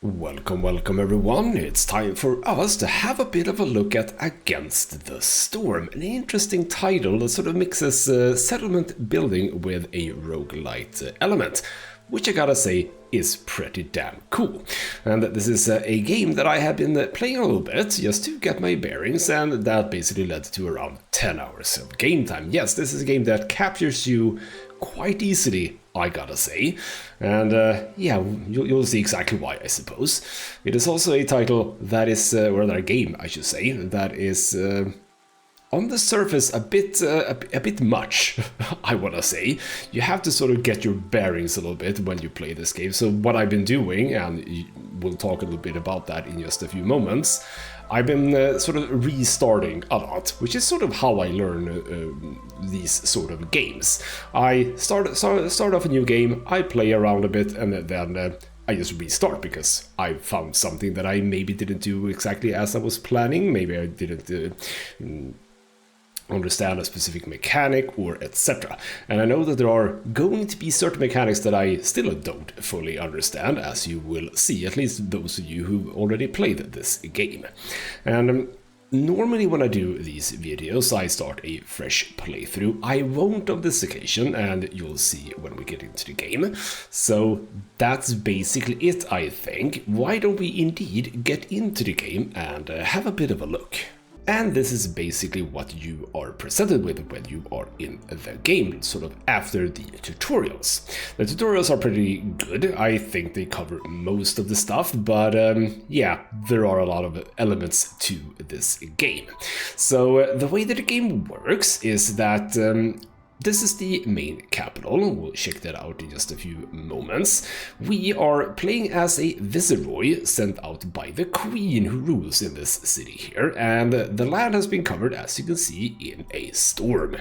Welcome everyone, it's time for us to have a bit of a look at Against the Storm, an interesting title that sort of mixes settlement building with a roguelite element, which I gotta say is pretty damn cool. And this is a game that I have been playing a little bit just to get my bearings, and that basically led to around 10 hours of game time. Yes, this is a game that captures you quite easily, I gotta say, and yeah, you'll see exactly why, I suppose. It is also a title that is, or a game, I should say, that is on the surface a bit much, I wanna say. You have to sort of get your bearings a little bit when you play this game. So what I've been doing, and we'll talk a little bit about that in just a few moments, I've been sort of restarting a lot, which is sort of how I learn these sort of games. I start off a new game, I play around a bit, and then I just restart because I found something that I maybe didn't do exactly as I was planning. Maybe I didn't understand a specific mechanic or etc. And I know that there are going to be certain mechanics that I still don't fully understand, as you will see, at least those of you who already played this game. And normally when I do these videos, I start a fresh playthrough. I won't on this occasion, and you'll see when we get into the game. So that's basically it, I think. Why don't we indeed get into the game and have a bit of a look? And this is basically what you are presented with when you are in the game, sort of after the tutorials. The tutorials are pretty good. I think they cover most of the stuff, but yeah, there are a lot of elements to this game. So the way that the game works is that this is the main capital. We'll check that out in just a few moments. We are playing as a viceroy sent out by the queen who rules in this city here, and the land has been covered, as you can see, in a storm.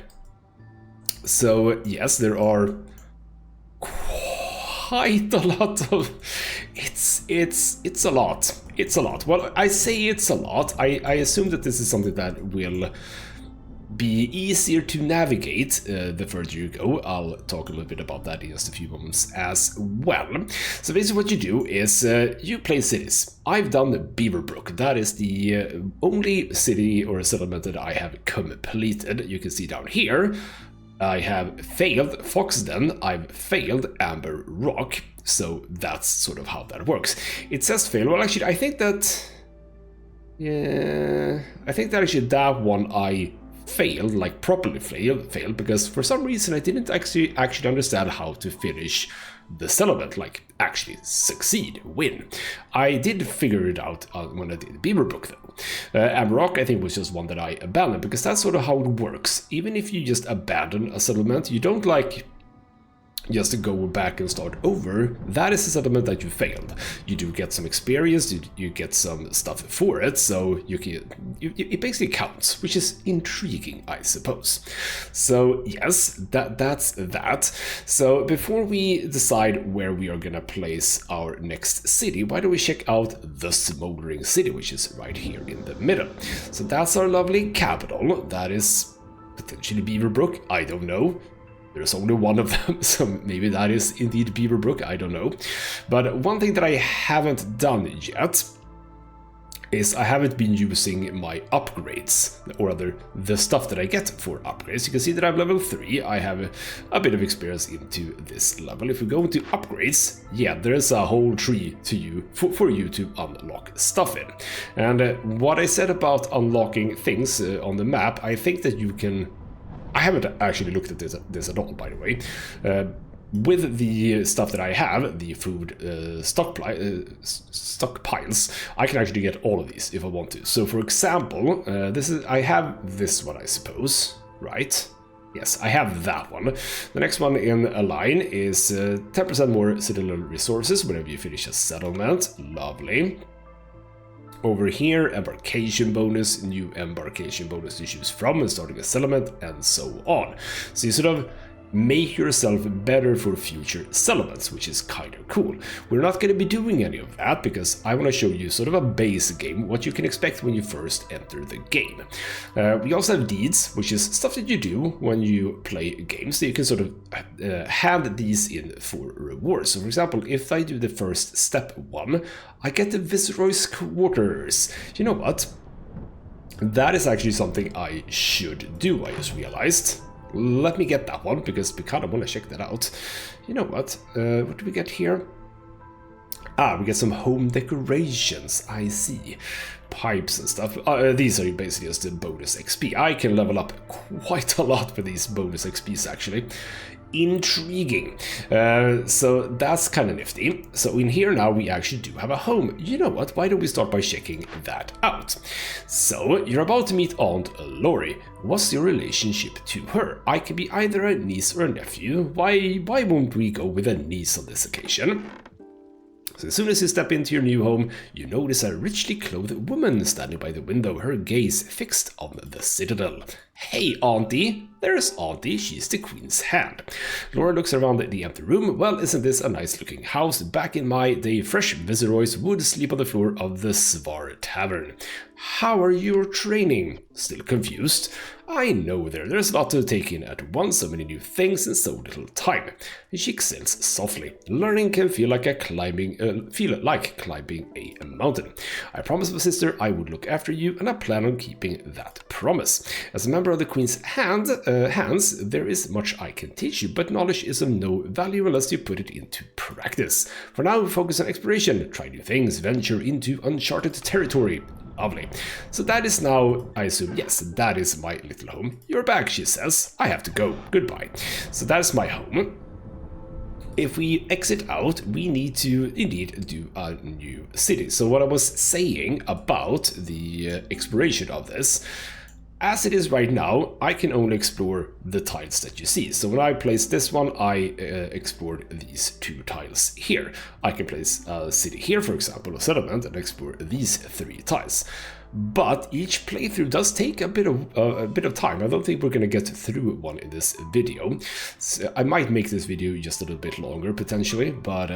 So yes, there are quite a lot of... It's a lot. It's a lot. Well, I say it's a lot. I assume that this is something that will be easier to navigate the further you go. I'll talk a little bit about that in just a few moments as well. So basically what you do is you play cities. I've done Beaverbrook. That is the only city or settlement that I have completed. You can see down here I have failed Foxden, I've failed Amber Rock, so that's sort of how that works. It says fail. Well, actually, I think that... yeah, I think that actually that one I failed, like properly failed, because for some reason I didn't actually understand how to finish the settlement, like actually succeed, win. I did figure it out when I did Beaverbrook though. Amber Rock, I think, was just one that I abandoned, because that's sort of how it works. Even if you just abandon a settlement, you don't like just to go back and start over. That is a settlement that you failed. You do get some experience, you get some stuff for it, so it basically counts, which is intriguing, I suppose. So yes, that's that. So before we decide where we are gonna place our next city, why don't we check out the Smoldering City, which is right here in the middle. So that's our lovely capital. That is potentially Beaverbrook, I don't know. There's only one of them, so maybe that is indeed Beaverbrook, I don't know. But one thing that I haven't done yet is I haven't been using my upgrades, or rather the stuff that I get for upgrades. You can see that I'm level 3, I have a bit of experience into this level. If we go into upgrades, yeah, there's a whole tree to you for you to unlock stuff in. And what I said about unlocking things on the map, I think that you can... I haven't actually looked at this at all, by the way. With the stuff that I have, the food stockpiles, I can actually get all of these if I want to. So, for example, I have this one, I suppose, right? Yes, I have that one. The next one in a line is 10% more citadel resources whenever you finish a settlement. Lovely. Over here, embarkation bonus, new embarkation bonus to choose from and starting a settlement, and so on. So you sort of make yourself better for future settlements, which is kind of cool. We're not going to be doing any of that because I want to show you sort of a base game, what you can expect when you first enter the game. We also have deeds, which is stuff that you do when you play games, so you can sort of hand these in for rewards. So for example, if I do the first step 1, I get the Viceroy's quarters. You know what? That is actually something I should do, I just realized. Let me get that one, because we kind of want to check that out. You know what? What do we get here? Ah, we get some home decorations, I see. Pipes and stuff. These are basically just the bonus XP. I can level up quite a lot for these bonus XPs, actually. Intriguing. So that's kind of nifty. So in here now we actually do have a home. You know what? Why don't we start by checking that out? So you're about to meet Aunt Lori. What's your relationship to her? I can be either a niece or a nephew. Why won't we go with a niece on this occasion? So as soon as you step into your new home, you notice a richly clothed woman standing by the window, her gaze fixed on the citadel. Hey, Auntie! There's Auntie, she's the Queen's hand. Laura looks around the empty room. Well, isn't this a nice looking house? Back in my day, fresh viceroys would sleep on the floor of the Svar Tavern. How are your training? Still confused? I know there's a lot to take in at once, so many new things in so little time. She exhales softly. Learning can feel like climbing a mountain. I promised my sister I would look after you, and I plan on keeping that promise. As a member of the Queen's hands, there is much I can teach you, but knowledge is of no value unless you put it into practice. For now, focus on exploration, try new things, venture into uncharted territory. Lovely. So that is now, I assume, yes, that is my little home. You're back, she says. I have to go. Goodbye. So that is my home. If we exit out, we need to indeed do a new city. So what I was saying about the exploration of this, as it is right now, I can only explore the tiles that you see. So when I place this one, I explored these 2 tiles here. I can place a city here, for example, a settlement, and explore these 3 tiles. But each playthrough does take a bit of time. I don't think we're going to get through one in this video. So I might make this video just a little bit longer, potentially, but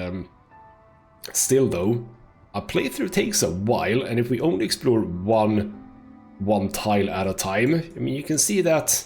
still though, a playthrough takes a while, and if we only explore one tile at a time, I mean, you can see that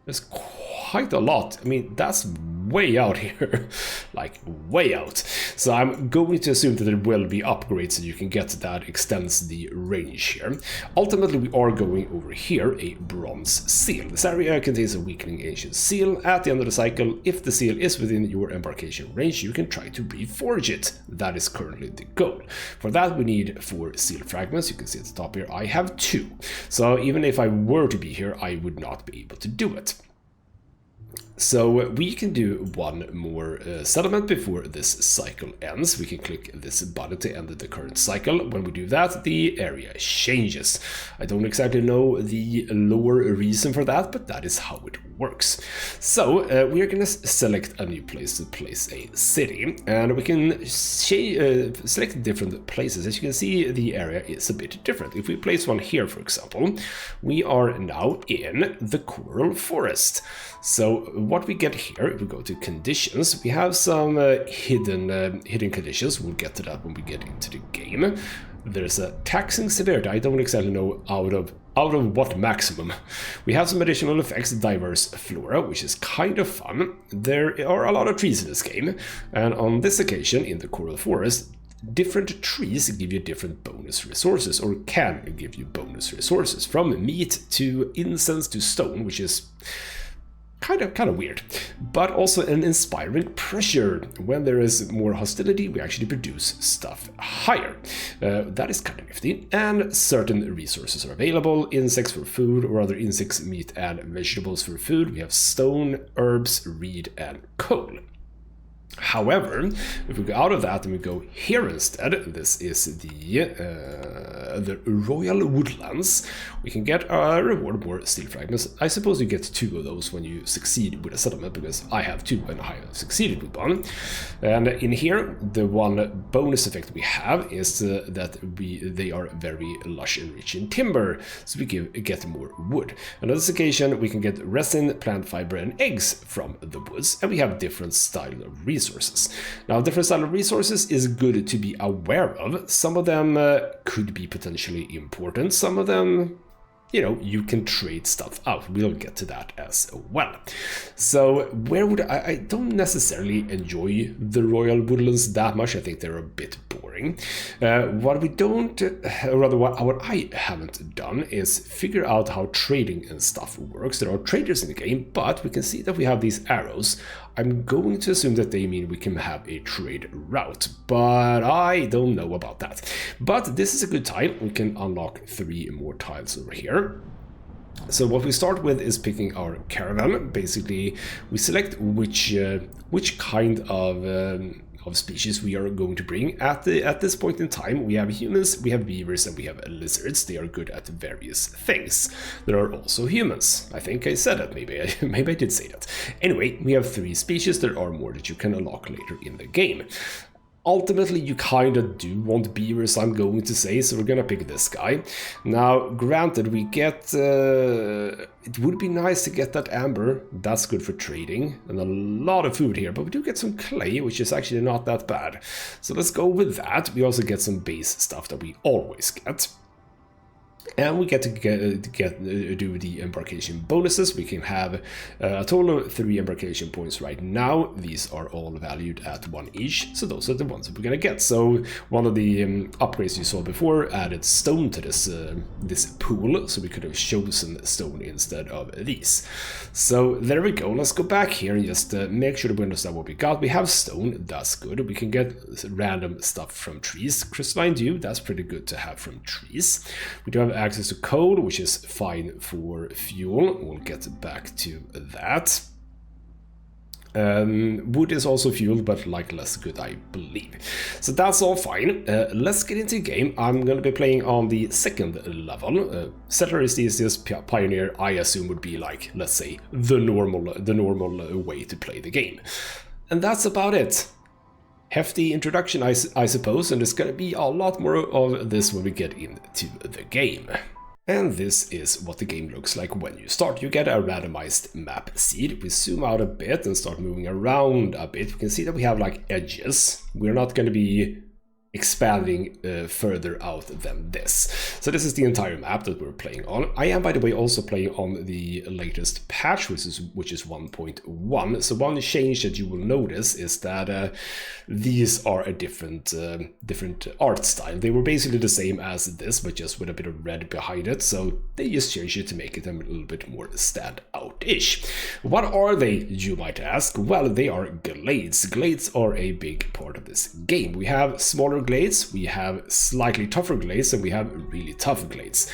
there's quite a lot. I mean, that's way out here, like way out. So I'm going to assume that there will be upgrades that you can get that extends the range here. Ultimately, we are going over here, a bronze seal. This area contains a weakening ancient seal. At the end of the cycle, if the seal is within your embarkation range, you can try to reforge it. That is currently the goal. For that, we need 4 seal fragments. You can see at the top here, I have 2. So even if I were to be here, I would not be able to do it. So we can do one more settlement before this cycle ends. We can click this button to end the current cycle. When we do that, the area changes. I don't exactly know the lore reason for that, but that is how it works. So we are going to select a new place to place a city, and we can select different places. As you can see, the area is a bit different. If we place one here, for example, we are now in the Coral Forest. So what we get here, if we go to conditions, we have some hidden conditions. We'll get to that when we get into the game. There's a taxing severity. I don't exactly know out of what maximum. We have some additional effects, diverse flora, which is kind of fun. There are a lot of trees in this game, and on this occasion, in the Coral Forest, different trees give you different bonus resources, or can give you bonus resources, from meat to incense to stone, which is kind of weird, but also an inspiring pressure. When there is more hostility, we actually produce stuff higher. That is kind of nifty. And certain resources are available: insects for food, or other insects, meat, and vegetables for food. We have stone, herbs, reed, and coal. However, if we go out of that and we go here instead, this is the Royal Woodlands, we can get a reward, more steel fragments. I suppose you get 2 of those when you succeed with a settlement, because I have 2 and I have succeeded with 1. And in here, the one bonus effect we have is that they are very lush and rich in timber, so we get more wood. And on this occasion, we can get resin, plant fiber, and eggs from the woods, and we have different style of resources. Now, different style of resources is good to be aware of. Some of them could be potentially important. Some of them, you know, you can trade stuff out. We'll get to that as well. So where would I don't necessarily enjoy the Royal Woodlands that much. I think they're a bit boring. What I haven't done is figure out how trading and stuff works. There are traders in the game, but we can see that we have these arrows. I'm going to assume that they mean we can have a trade route, but I don't know about that. But this is a good tile. We can unlock 3 more tiles over here. So what we start with is picking our caravan. Basically, we select which kind of species we are going to bring. At this point in time, we have humans, we have beavers, and we have lizards. They are good at various things. There are also humans. I think I said that. Maybe I did say that. Anyway, we have 3 species. There are more that you can unlock later in the game. Ultimately, you kind of do want beavers, I'm going to say, so we're gonna pick this guy. Now, granted, we get... it would be nice to get that amber. That's good for trading, and a lot of food here, but we do get some clay, which is actually not that bad. So let's go with that. We also get some base stuff that we always get. And we get to do the embarkation bonuses. We can have a total of 3 embarkation points right now. These are all valued at 1 each, so those are the ones that we're gonna get. So one of the upgrades you saw before added stone to this pool, so we could have chosen stone instead of these. So there we go. Let's go back here and just make sure that we understand what we got. We have stone, that's good. We can get random stuff from trees. Crystalline dew, that's pretty good to have from trees. We do have access to coal, which is fine for fuel. We'll get back to that. Wood is also fuel, but like less good, I believe. So that's all fine. Let's get into the game. I'm going to be playing on the 2nd level. Settler is the easiest. Pioneer, I assume, would be like, let's say, the normal way to play the game. And that's about it. Hefty introduction, I suppose, and there's gonna be a lot more of this when we get into the game. And this is what the game looks like when you start. You get a randomized map seed. We zoom out a bit and start moving around a bit. We can see that we have like edges. We're not gonna be expanding further out than this. So this is the entire map that we're playing on. I am, by the way, also playing on the latest patch, which is 1.1. So one change that you will notice is that these are a different art style. They were basically the same as this, but just with a bit of red behind it. So they just changed it to make it a little bit more stand out-ish. What are they, you might ask? Well, they are glades. Glades are a big part of this game. We have smaller glades, we have slightly tougher glades, and we have really tough glades.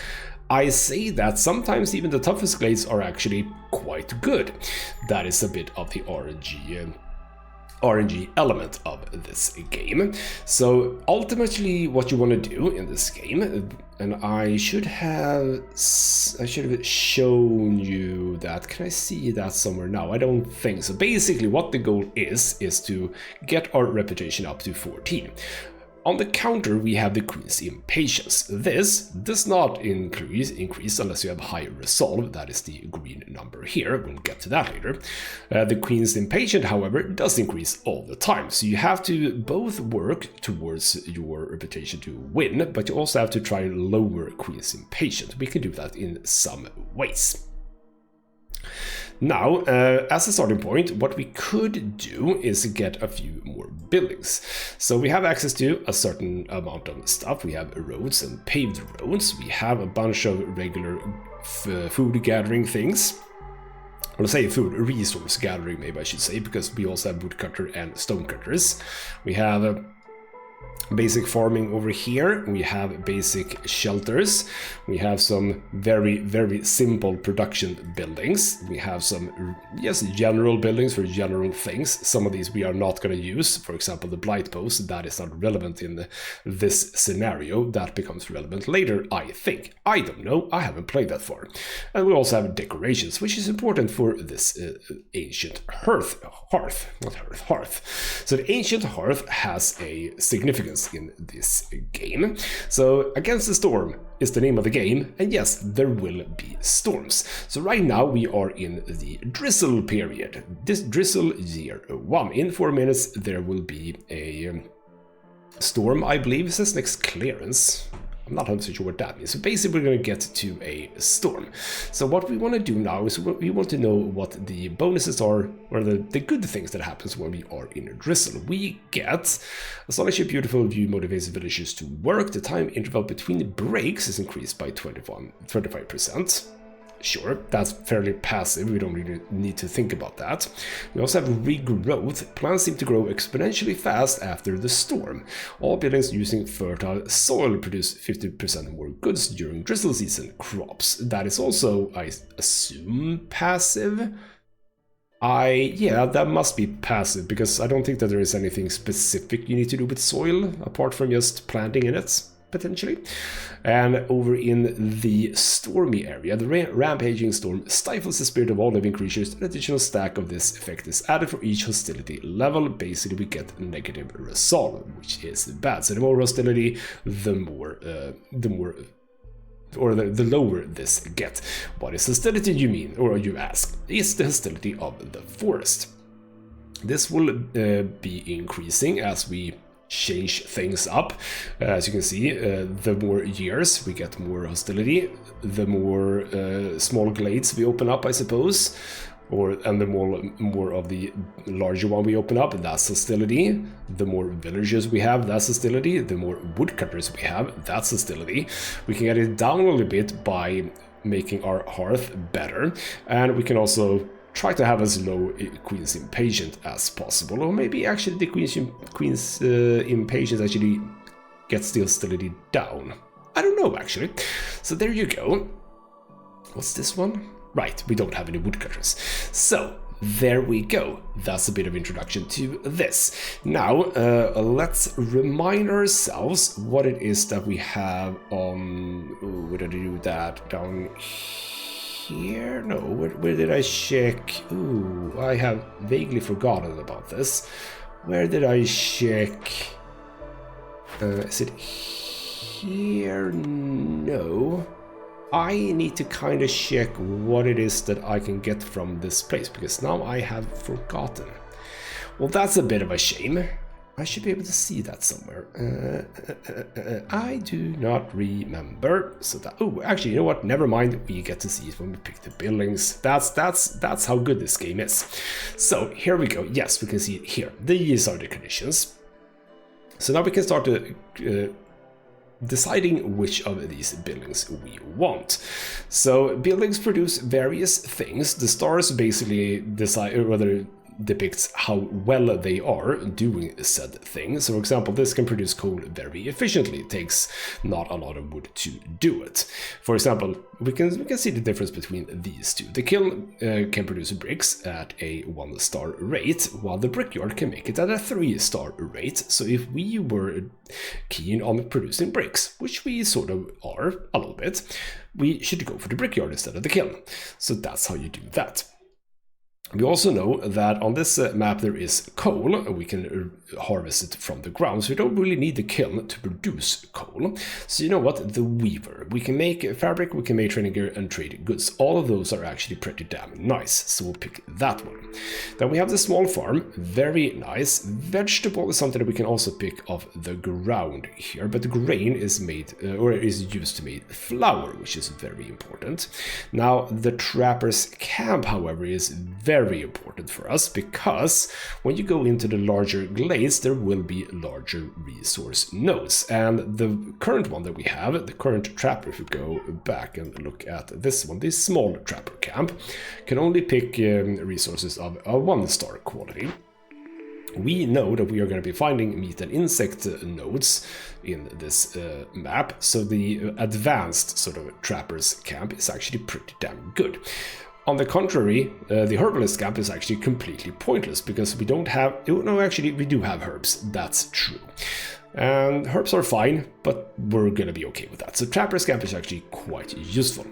I say that sometimes even the toughest glades are actually quite good. That is a bit of the RNG element of this game. So ultimately what you want to do in this game, and I should have shown you that. Can I see that somewhere now? I don't think so. Basically what the goal is to get our reputation up to 14. On the counter, we have the Queen's Impatience. This does not increase unless you have high resolve. That is the green number here. We'll get to that later. The Queen's Impatient, however, does increase all the time. So you have to both work towards your reputation to win, but you also have to try and lower Queen's Impatient. We can do that in some ways. Now, as a starting point, what we could do is get a few more buildings. So we have access to a certain amount of stuff. We have roads and paved roads. We have a bunch of regular food gathering things. Let's say food resource gathering, maybe I should say, because we also have woodcutter and stonecutters. We have basic farming over here. We have basic shelters. We have some very, very simple production buildings. We have some, yes, general buildings for general things. Some of these we are not going to use. For example, the blight post, that is not relevant in this scenario. That becomes relevant later, I think. I don't know. I haven't played that far. And we also have decorations, which is important for this ancient hearth. So the ancient hearth has a significance in this game. So Against the Storm is the name of the game, and yes, there will be storms. So right now we are in the drizzle period. This drizzle year 1. In 4 minutes there will be a storm, I believe. It says next clearance. I'm not 100% sure what that means. So basically we're going to get to a storm. So what we want to do now is we want to know what the bonuses are, or the good things that happens when we are in a drizzle. We get astonishing beautiful view motivates villagers to work. The time interval between breaks is increased by 25%. Sure, that's fairly passive, we don't really need to think about that. We also have regrowth. Plants seem to grow exponentially fast after the storm. All buildings using fertile soil produce 50% more goods during drizzle season crops. That is also, I assume, passive? Yeah, that must be passive, because I don't think that there is anything specific you need to do with soil, apart from just planting in it, potentially. And over in the stormy area, the rampaging storm stifles the spirit of all living creatures. An additional stack of this effect is added for each hostility level. Basically we get negative resolve, which is bad. So the more hostility, the lower this gets. What is hostility, you mean, or you ask? It's the hostility of the forest. This will be increasing as we change things up. As you can see, the more years we get more hostility, the more small glades we open up, I suppose, and the more of the larger one we open up, that's hostility. The more villagers we have, that's hostility. The more woodcutters we have, that's hostility. We can get it down a little bit by making our hearth better, and we can also try to have as low Queen's Impatient as possible, or maybe actually the Queen's Impatience actually gets the hostility down. I don't know, actually. So there you go. What's this one? Right, we don't have any woodcutters. So there we go. That's a bit of introduction to this. Now, let's remind ourselves what it is that we have on... Ooh, where did I do that? Down here? No, where did I check? Ooh, I have vaguely forgotten about this. Where did I check? Is it here? No. I need to kind of check what it is that I can get from this place, because now I have forgotten. Well, that's a bit of a shame. I should be able to see that somewhere. I do not remember. So that, oh, actually, you know what? Never mind. We get to see it when we pick the buildings. That's how good this game is. So here we go. Yes, we can see it here. These are the conditions. So now we can start to deciding which of these buildings we want. So buildings produce various things. The stars basically decide whether depicts how well they are doing said thing. So for example, this can produce coal very efficiently. It takes not a lot of wood to do it. For example, we can see the difference between these two. The kiln can produce bricks at a 1-star rate, while the brickyard can make it at a 3-star rate. So if we were keen on producing bricks, which we sort of are a little bit, we should go for the brickyard instead of the kiln. So that's how you do that. We also know that on this map there is coal, and we can harvest it from the ground, so we don't really need the kiln to produce coal. So you know what? The weaver. We can make fabric, we can make training gear and trade goods. All of those are actually pretty damn nice, so we'll pick that one. Then we have the small farm. Very nice. Vegetable is something that we can also pick off the ground here, but the grain is made, or is used to make flour, which is very important. Now, the trapper's camp, however, is very important for us, because when you go into the larger glades, there will be larger resource nodes. And the current one that we have, the current trapper, if we go back and look at this one, this small trapper camp, can only pick resources of a 1-star quality. we know that we are going to be finding meat and insect nodes in this map, so the advanced sort of trapper's camp is actually pretty damn good. On the contrary, the herbalist camp is actually completely pointless because we don't have... No, actually, we do have herbs. That's true. And herbs are fine, but we're gonna be okay with that. So trapper's camp is actually quite useful.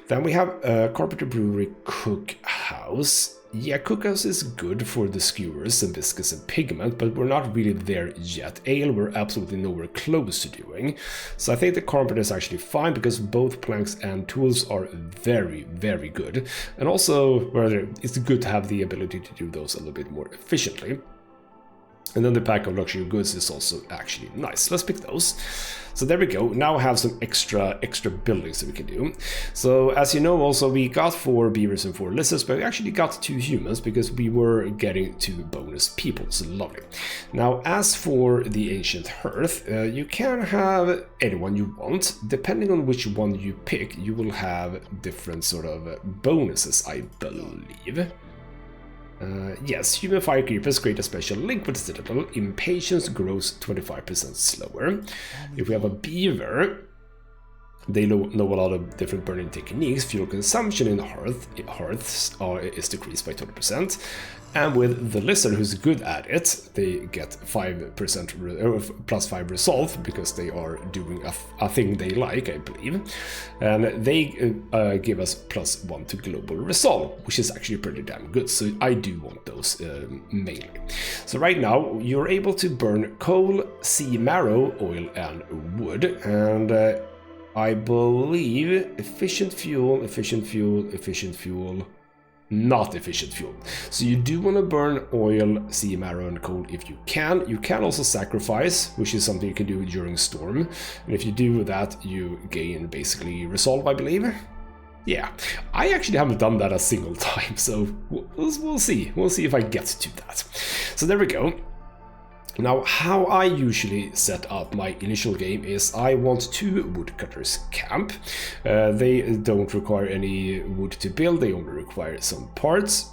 Then we have Carpenter Brewery Cookhouse. Yeah, cookhouse is good for the skewers and biscuits and pigment, but we're not really there yet. Ale, we're absolutely nowhere close to doing. So I think the carpenter is actually fine because both planks and tools are very, very good. And also, it's good to have the ability to do those a little bit more efficiently. And then the pack of luxury goods is also actually nice. Let's pick those. So there we go. Now I have some extra buildings that we can do. So as you know, also we got 4 beavers and 4 lizards, but we actually got 2 humans because we were getting 2 bonus people. So lovely. Now as for the ancient hearth, you can have anyone you want. Depending on which one you pick, you will have different sort of bonuses, I believe. Yes, human fire creepers create a special link with the citadel. Impatience grows 25% slower. If we have a beaver, they know a lot of different burning techniques. Fuel consumption in hearths is decreased by 20%. And with the lizard, who's good at it, they get 5% plus 5 resolve because they are doing a thing they like, I believe. And they give us plus 1 to global resolve, which is actually pretty damn good. So I do want those mainly. So right now, you're able to burn coal, sea marrow, oil, and wood. And I believe efficient fuel, not efficient fuel. So you do want to burn oil, sea marrow, and coal if you can. You can also sacrifice, which is something you can do during storm. And if you do that, you gain basically resolve, I believe. Yeah, I actually haven't done that a single time, so we'll see. We'll see if I get to that. So there we go. Now, how I usually set up my initial game is I want 2 woodcutters camp. They don't require any wood to build, they only require some parts,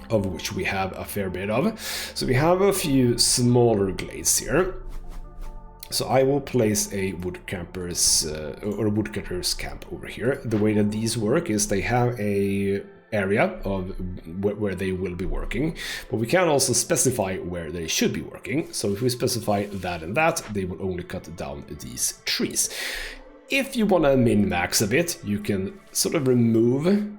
of which we have a fair bit of. So we have a few smaller glades here. So I will place a woodcutters camp over here. The way that these work is they have a area of where they will be working, but we can also specify where they should be working. So if we specify that and that, they will only cut down these trees. If you want to min-max a bit, you can sort of remove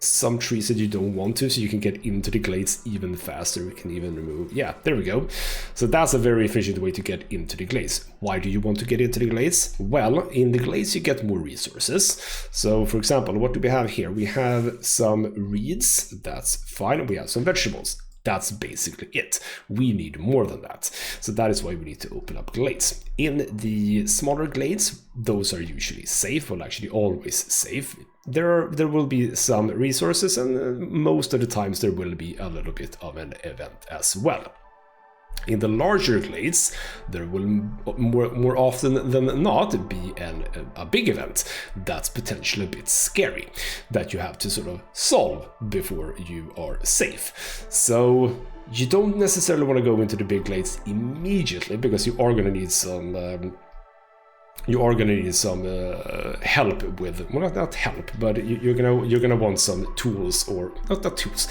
some trees that you don't want to, so you can get into the glades even faster. We can even remove, yeah, there we go. So that's a very efficient way to get into the glades. Why do you want to get into the glades? Well, in the glades you get more resources. So for example, what do we have here? We have some reeds, that's fine. We have some vegetables. That's basically it. We need more than that. So that is why we need to open up glades. In the smaller glades, those are usually safe, well actually always safe. There will be some resources, and most of the times there will be a little bit of an event as well. In the larger glades, there will more often than not be a big event that's potentially a bit scary, that you have to sort of solve before you are safe. So you don't necessarily want to go into the big glades immediately, because you are going to need some help with, well, not help, but you're gonna want some tools, or not tools,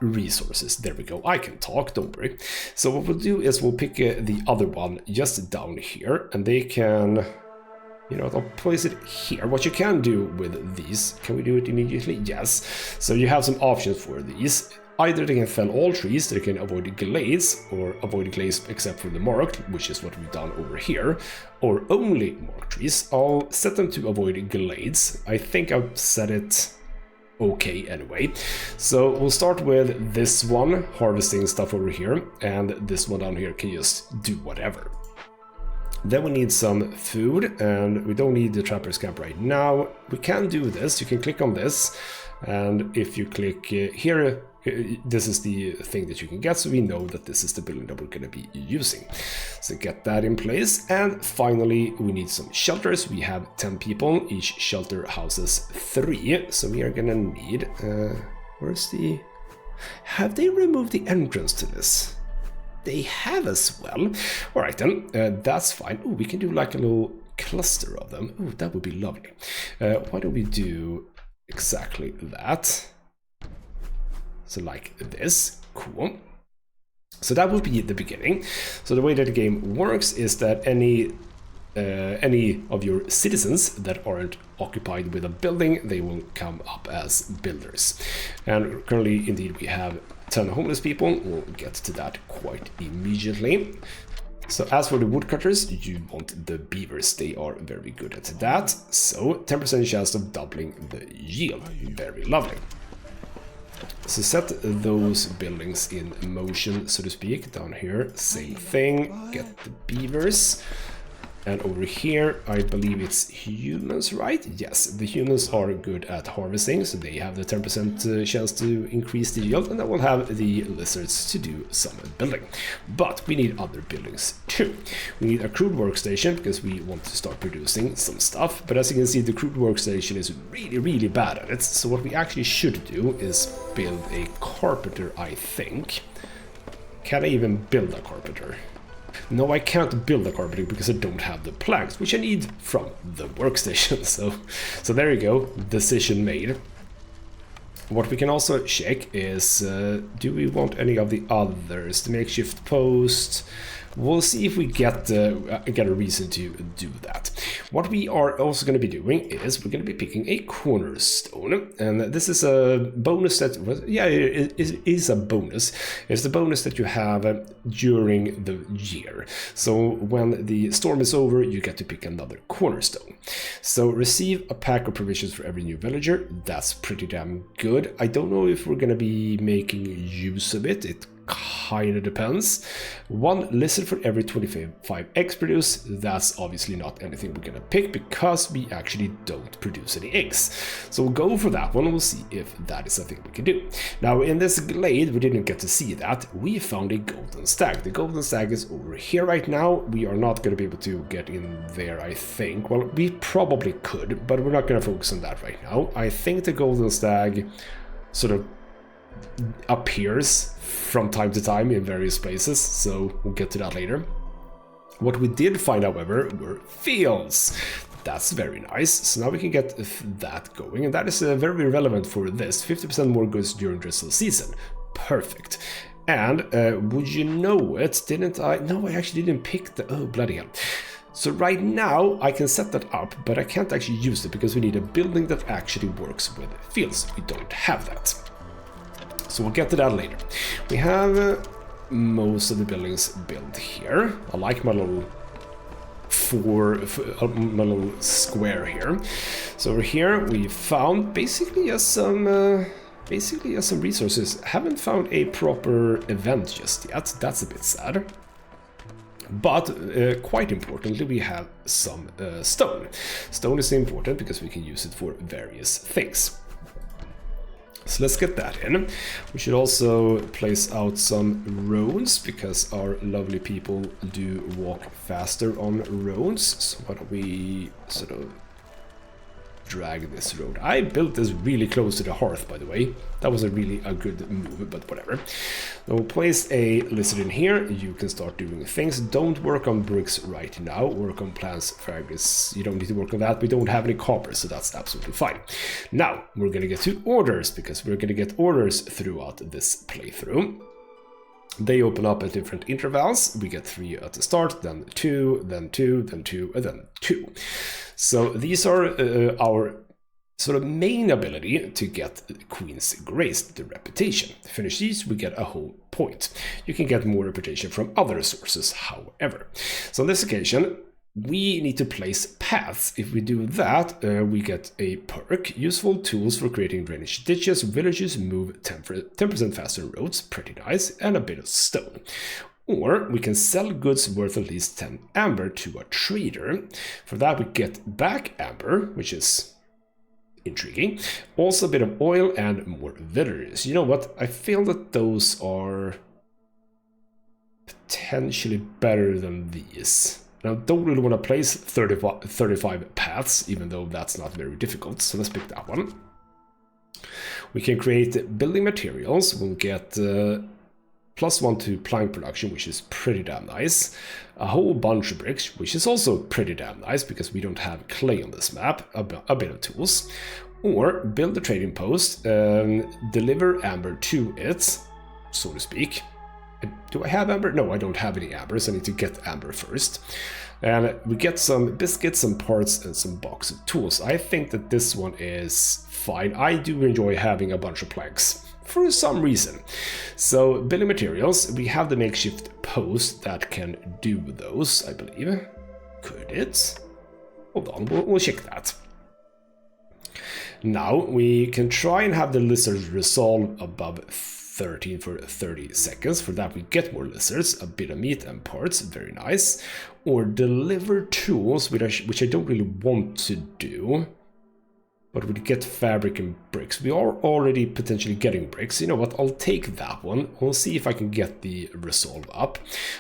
resources. There we go. I can talk, don't worry. So what we'll do is we'll pick the other one just down here, and they can, you know, I'll place it here. What you can do with these, can we do it immediately? Yes. So you have some options for these. Either they can fell all trees, they can avoid the glades, or avoid the glades except for the marked, which is what we've done over here, or only marked trees. I'll set them to avoid glades. I think I've set it okay anyway. So we'll start with this one, harvesting stuff over here, and this one down here can just do whatever. Then we need some food, and we don't need the trapper's camp right now. We can do this. You can click on this, and if you click here, this is the thing that you can get, so we know that this is the building that we're going to be using. So get that in place. And finally, we need some shelters. We have 10 people. Each shelter houses 3. So we are going to need... where's the... Have they removed the entrance to this? they have as well. All right, then, that's fine. Oh, we can do like a little cluster of them. Oh, that would be lovely. Why don't we do exactly that? So like this. Cool. So that will be the beginning. So the way that the game works is that any of your citizens that aren't occupied with a building, they will come up as builders. And currently, indeed, we have 10 homeless people. We'll get to that quite immediately. So as for the woodcutters, you want the beavers. They are very good at that. So 10% chance of doubling the yield. Very lovely. So set those buildings in motion, so to speak. Down here, same thing. Get the beavers. And over here, I believe it's humans, right? Yes, the humans are good at harvesting, so they have the 10% chance to increase the yield, and I will have the lizards to do some building. But we need other buildings too. We need a crude workstation, because we want to start producing some stuff. But as you can see, the crude workstation is really, really bad at it. So what we actually should do is build a carpenter, I think. Can I even build a carpenter? No, I can't build a carpenter because I don't have the planks, which I need from the workstation. So there you go, decision made. What we can also check is, do we want any of the others? The makeshift post. We'll see if we get a reason to do that. What we are also going to be doing is we're going to be picking a cornerstone, and this is a bonus that, yeah, it is a bonus. It's the bonus that you have during the year. So when the storm is over, you get to pick another cornerstone. So receive a pack of provisions for every new villager. That's pretty damn good. I don't know if we're going to be making use of it. It kind of depends. 1 lizard for every 25 eggs produced. That's obviously not anything we're gonna pick because we actually don't produce any eggs. So we'll go for that one and we'll see if that is something we can do. Now in this glade, we didn't get to see that. We found a golden stag. The golden stag is over here right now. We are not gonna be able to get in there, I think. Well, we probably could, but we're not gonna focus on that right now. I think the golden stag sort of appears from time to time in various places, so we'll get to that later. What we did find, however, were fields. That's very nice. So now we can get that going, and that is very relevant for this. 50% more goods during drizzle season. Perfect. And would you know it? Didn't I? No, I actually didn't pick the... Oh, bloody hell. So right now I can set that up, but I can't actually use it because we need a building that actually works with fields. We don't have that. So we'll get to that later. We have most of the buildings built here. I like my little my little square here. So over here we found basically some resources. Haven't found a proper event just yet. That's a bit sad. But quite importantly, we have some stone. Stone is important because we can use it for various things. So let's get that in. We should also place out some roads because our lovely people do walk faster on roads. So why don't we sort of drag this road. I built this really close to the hearth, by the way. That was a good move, but whatever. We'll place a lizard in here. You can start doing things. Don't work on bricks right now. Work on plants, fragments. You don't need to work on that. We don't have any copper, so that's absolutely fine. Now, we're going to get to orders, because we're going to get orders throughout this playthrough. They open up at different intervals. We get 3 at the start, then 2, then 2, then 2, and then 2. So these are our sort of main ability to get Queen's Grace, the reputation. To finish these, we get a whole point. You can get more reputation from other sources, however. So on this occasion, we need to place paths. If we do that, we get a perk. Useful tools for creating drainage ditches. Villagers move 10% faster on roads. Pretty nice. And a bit of stone. Or we can sell goods worth at least 10 amber to a trader. For that, we get back amber, which is intriguing. Also a bit of oil and more villagers. You know what? I feel that those are potentially better than these. Now, I don't really want to place 35 paths, even though that's not very difficult. So let's pick that one. We can create building materials. We'll get +1 to plank production, which is pretty damn nice. A whole bunch of bricks, which is also pretty damn nice because we don't have clay on this map. A bit of tools. Or build a trading post, deliver amber to it, so to speak. Do I have amber? No, I don't have any amber, so I need to get amber first. And we get some biscuits, some parts, and some box of tools. I think that this one is fine. I do enjoy having a bunch of planks for some reason. So, building materials, we have the makeshift post that can do those, I believe. Could it? Hold on, we'll check that. Now, we can try and have the lizards resolve above 13 for 30 seconds. For that, we get more lizards, a bit of meat and parts, very nice. Or deliver tools, which I don't really want to do. But we get fabric and bricks. We are already potentially getting bricks. You know what? I'll take that one. We'll see if I can get the resolve up.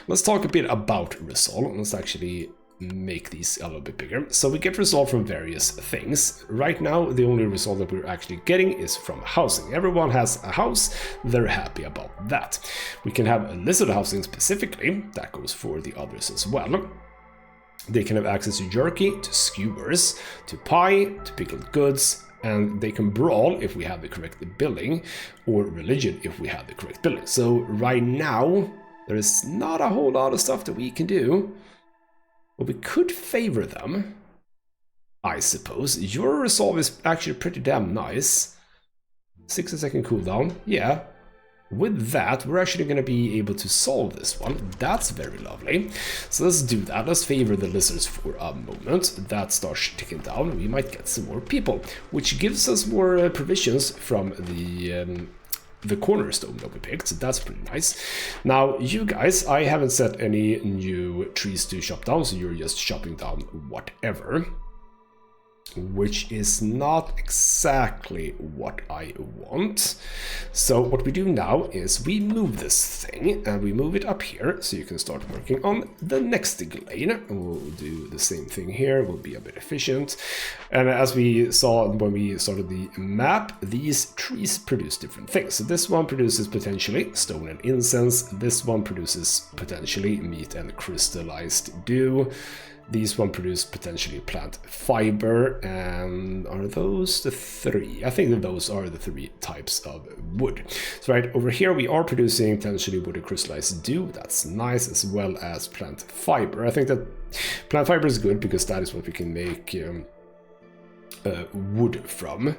Let's talk a bit about resolve. Let's actually make these a little bit bigger. So we get resolve from various things. Right now, the only resolve that we're actually getting is from housing. Everyone has a house. They're happy about that. We can have a lizard housing specifically. That goes for the others as well. They can have access to jerky, to skewers, to pie, to pickled goods, and they can brawl if we have the correct building, or religion if we have the correct building. So right now, there is not a whole lot of stuff that we can do, but we could favor them, I suppose. Your resolve is actually pretty damn nice. 60-second cooldown, yeah. With that, we're actually going to be able to solve this one. That's very lovely. So let's do that. Let's favor the lizards for a moment. That starts ticking down. We might get some more people, which gives us more provisions from the cornerstone that we picked. So that's pretty nice. Now, you guys, I haven't set any new trees to chop down, so you're just chopping down whatever. Which is not exactly what I want. So what we do now is we move this thing and we move it up here so you can start working on the next glade. We'll do the same thing here. We'll be a bit efficient. And as we saw when we started the map, these trees produce different things. So this one produces potentially stone and incense. This one produces potentially meat and crystallized dew. These one produce potentially plant fiber, and are those the three? I think that those are the three types of wood. So right over here we are producing potentially wood and crystallized dew. That's nice, as well as plant fiber. I think that plant fiber is good because that is what we can make wood from.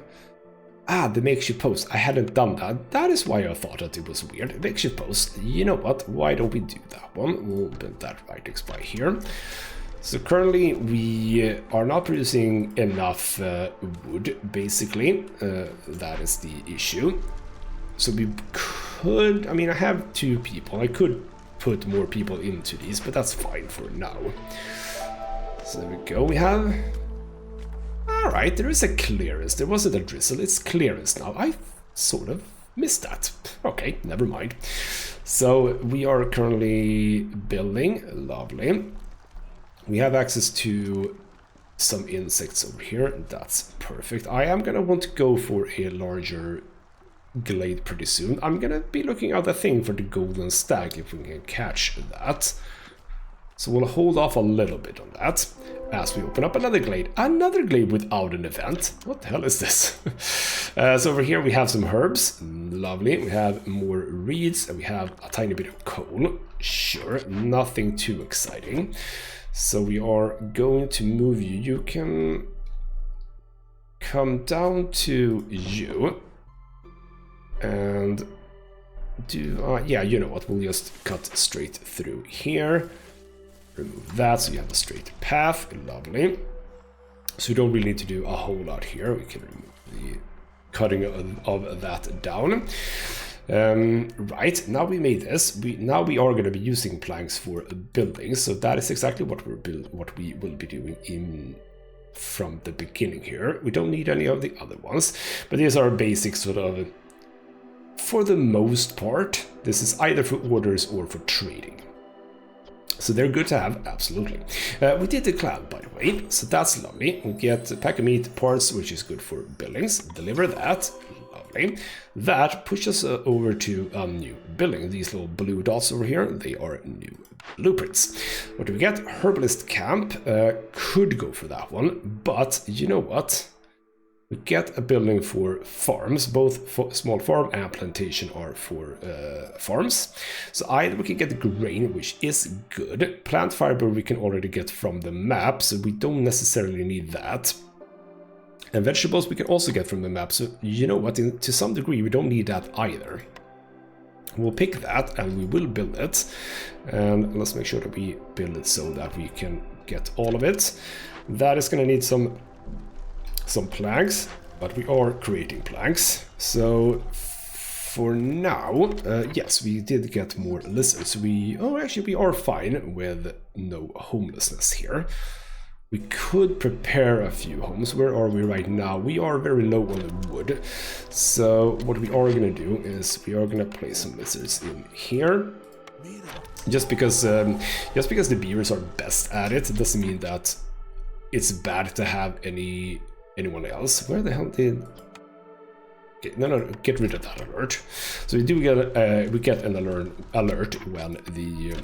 Ah, the makeshift post. I hadn't done that. That is why I thought that it was weird. Makeshift post. You know what? Why don't we do that one? We'll build that right next by here. So currently we are not producing enough wood, basically. That is the issue. So we could, I mean, I have 2 people. I could put more people into these, but that's fine for now. So there we go. We have, all right, there is a clearance. There wasn't a drizzle. It's clearance now. I sort of missed that. Okay, never mind. So we are currently building. Lovely. We have access to some insects over here. That's perfect. I am going to want to go for a larger glade pretty soon. I'm going to be looking at the thing for the golden stag if we can catch that. So we'll hold off a little bit on that as we open up another glade. Another glade without an event. What the hell is this? So over here we have some herbs. Lovely. We have more reeds and we have a tiny bit of coal. Sure, nothing too exciting. So we are going to move you. You can come down to you and do, yeah, you know what, we'll just cut straight through here. Remove that so you have a straight path. Lovely. So you don't really need to do a whole lot here. We can remove the cutting of that down. Right, now we made this. Now we are going to be using planks for building, so that is exactly what we will be doing from the beginning here. We don't need any of the other ones, but these are basic sort of, for the most part, this is either for orders or for trading. So they're good to have, absolutely. We did the clan, by the way, so that's lovely. We get a pack of meat parts, which is good for buildings. Deliver that. lovely. That pushes us over to a new building. These little blue dots over here, they are new blueprints. What do we get? Herbalist camp. Could go for that one, but you know what? We get a building for farms. Both small farm and plantation are for farms. So either we can get grain, which is good. Plant fiber we can already get from the map, so we don't necessarily need that. And vegetables we can also get from the map, so you know what, to some degree we don't need that either. We'll pick that and we will build it. And let's make sure that we build it so that we can get all of it. That is going to need some planks, but we are creating planks. So for now, yes, we did get more lizards. We are fine with no homelessness here. We could prepare a few homes. Where are we right now? We are very low on the wood. So what we are going to do is we are going to place some lizards in here. Just because the beavers are best at it, doesn't mean that it's bad to have anyone else. Where the hell did... Okay, no, get rid of that alert. So we do get we get an alert when the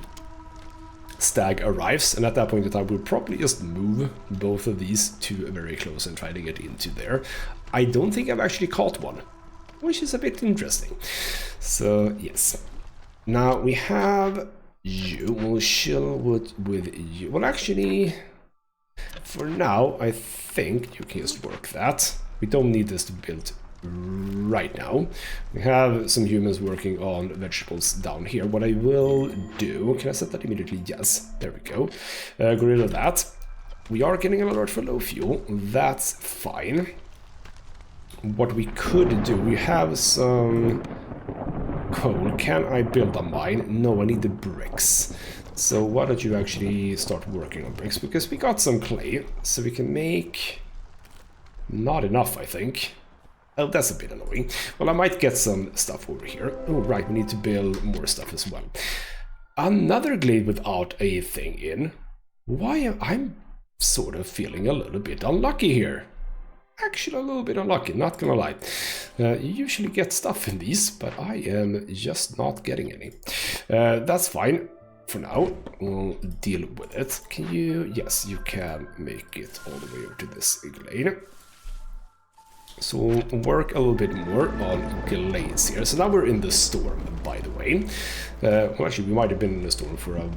stag arrives, and at that point in time we'll probably just move both of these two very close and try to get into there. I don't think I've actually caught one, which is a bit interesting. So yes, now we have you. We'll chill with you. Well, actually, for now I think you can just work that. We don't need this to build right now. We have some humans working on vegetables down here. What I will do, can I set that immediately? Yes, there we go. Get rid of that. We are getting an alert for low fuel. That's fine. What we could do, we have some coal. Can I build a mine? No, I need the bricks. So why don't you actually start working on bricks? Because we got some clay, so we can make... not enough, I think. Oh, that's a bit annoying. Well, I might get some stuff over here. Oh, right, we need to build more stuff as well. Another glade without a thing in. Why am I'm sort of feeling a little bit unlucky here. Actually, a little bit unlucky, not gonna lie. You usually get stuff in these, but I am just not getting any. That's fine. For now, we'll deal with it. Can you... yes, you can make it all the way over to this glade. So we'll work a little bit more on glades here. So now we're in the storm, by the way. Well, actually, we might have been in the storm for a...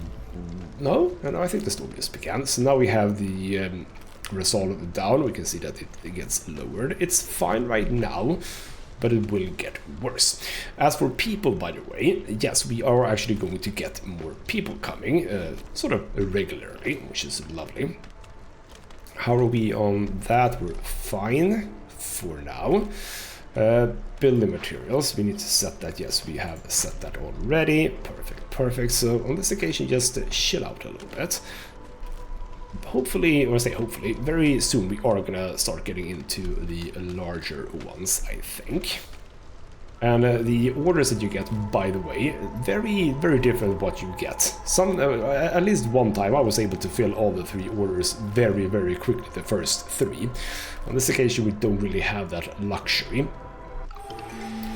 No, I think the storm just began. So now we have the resolve down. We can see that it gets lowered. It's fine right now, but it will get worse. As for people, by the way, yes, we are actually going to get more people coming, sort of regularly, which is lovely. How are we on that? We're fine for now. Building materials, we need to set that. Yes, we have set that already. Perfect. So on this occasion, just chill out a little bit. Hopefully, or I say hopefully, very soon we are gonna start getting into the larger ones, I think. And the orders that you get, by the way, very different what you get. Some, at least one time, I was able to fill all the 3 orders very quickly, the first 3. On this occasion, we don't really have that luxury.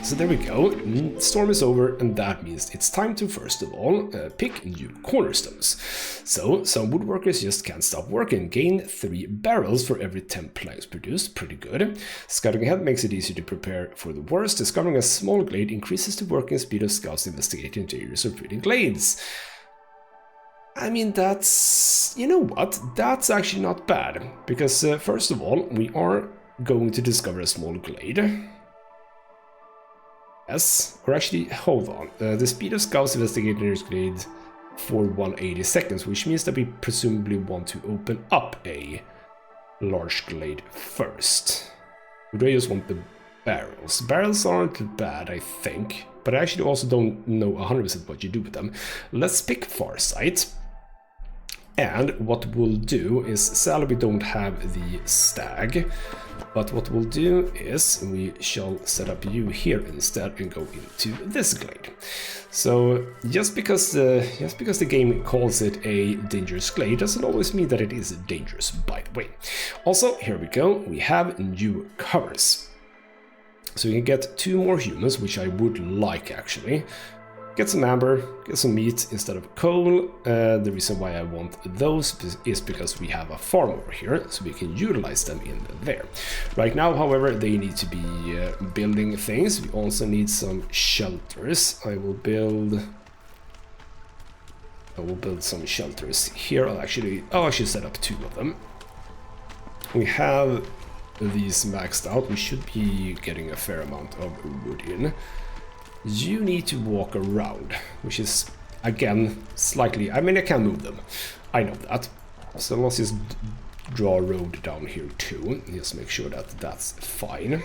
So there we go, storm is over, and that means it's time to, first of all, pick new cornerstones. So some woodworkers just can't stop working. Gain 3 barrels for every 10 planks produced, pretty good. Scouting ahead makes it easier to prepare for the worst. Discovering a small glade increases the working speed of scouts investigating interiors of breeding glades. I mean, that's... you know what? That's actually not bad. Because, first of all, we are going to discover a small glade. Yes, or actually, hold on. The speed of scouts investigating interiors glade for 180 seconds, which means that we presumably want to open up a large glade first. Or do I just want the barrels? Barrels aren't bad, I think, but I actually also don't know 100% what you do with them. Let's pick Farsight. And what we'll do is, sadly we don't have the stag, but what we'll do is we shall set up you here instead and go into this glade. So just because the game calls it a dangerous glade doesn't always mean that it is dangerous, by the way. Also, here we go, we have new covers. So we can get 2 more humans, which I would like actually. Get some amber, get some meat instead of coal. The reason why I want those is because we have a farm over here, so we can utilize them in there. Right now, however, they need to be building things. We also need some shelters. I will build some shelters here. I'll actually set up 2 of them. We have these maxed out. We should be getting a fair amount of wood in. You need to walk around, which is, again, slightly... I mean, I can move them. I know that. So let's just draw a road down here too. Just make sure that that's fine.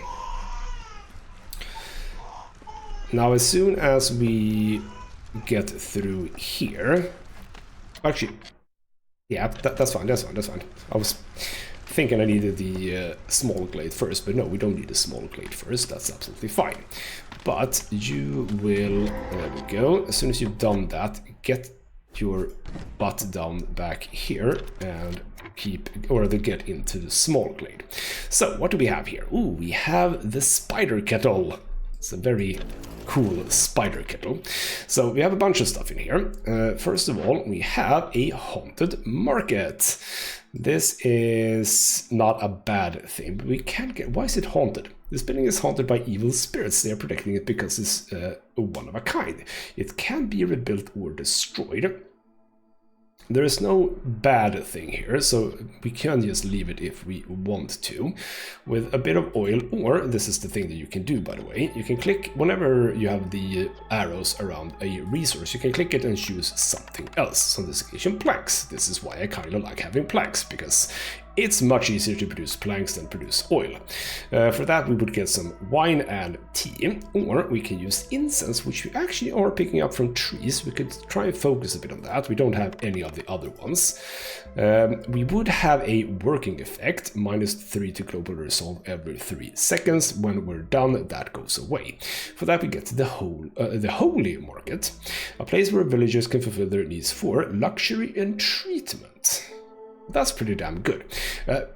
Now, as soon as we get through here... Actually, yeah, that's fine, that's fine. I was thinking I needed the small glade first, but no, we don't need the small glade first. That's absolutely fine. But you will, there we go, as soon as you've done that, get your butt down back here and get into the small glade. So what do we have here? Ooh, we have the spider kettle. It's a very cool spider kettle. So we have a bunch of stuff in here. First of all, we have a haunted market. This is not a bad thing, but we can't get... Why is it haunted? This building is haunted by evil spirits. They are protecting it because it's one of a kind. It can be rebuilt or destroyed. There is no bad thing here, so we can just leave it if we want to. With a bit of oil, or this is the thing that you can do, by the way. You can click, whenever you have the arrows around a resource, you can click it and choose something else. So in this occasion, planks. This is why I kind of like having planks, because it's much easier to produce planks than produce oil. For that, we would get some wine and tea, or we can use incense, which we actually are picking up from trees. We could try and focus a bit on that. We don't have any of the other ones. We would have a working effect, -3 to global resolve every 3 seconds. When we're done, that goes away. For that, we get the holy market, a place where villagers can fulfill their needs for luxury and treatment. That's pretty damn good.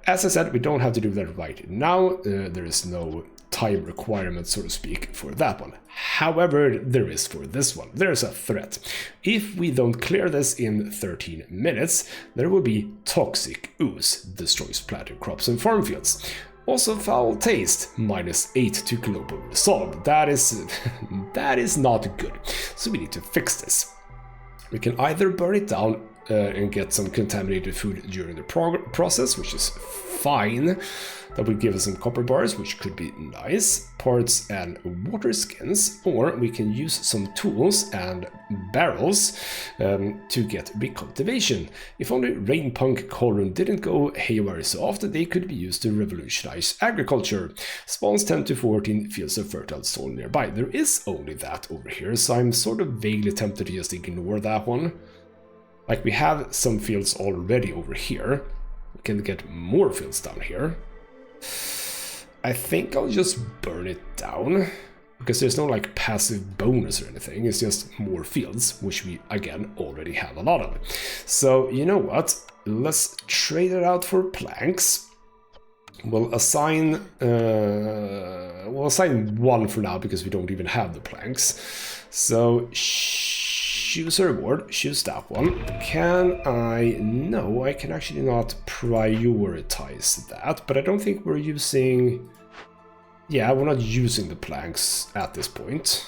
As I said, we don't have to do that right now. There is no time requirement, so to speak, for that one. However, there is for this one. There's a threat. If we don't clear this in 13 minutes, there will be toxic ooze, destroys planted crops and farm fields. Also foul taste, -8 to global resolve. That is not good. So we need to fix this. We can either burn it down and get some contaminated food during the process, which is fine. That would give us some copper bars, which could be nice, parts and water skins, or we can use some tools and barrels to get recultivation. If only Rainpunk Cauldron didn't go haywire so often, they could be used to revolutionize agriculture. Spawns 10 to 14 fields of fertile soil nearby. There is only that over here, so I'm sort of vaguely tempted to just ignore that one. Like, we have some fields already over here. We can get more fields down here. I think I'll just burn it down, because there's no like passive bonus or anything. It's just more fields, which we again already have a lot of. So you know what? Let's trade it out for planks. We'll assign 1 for now, because we don't even have the planks. So choose a reward, choose that one. Can I? No, I can actually not prioritize that, but I don't think we're using... Yeah, we're not using the planks at this point.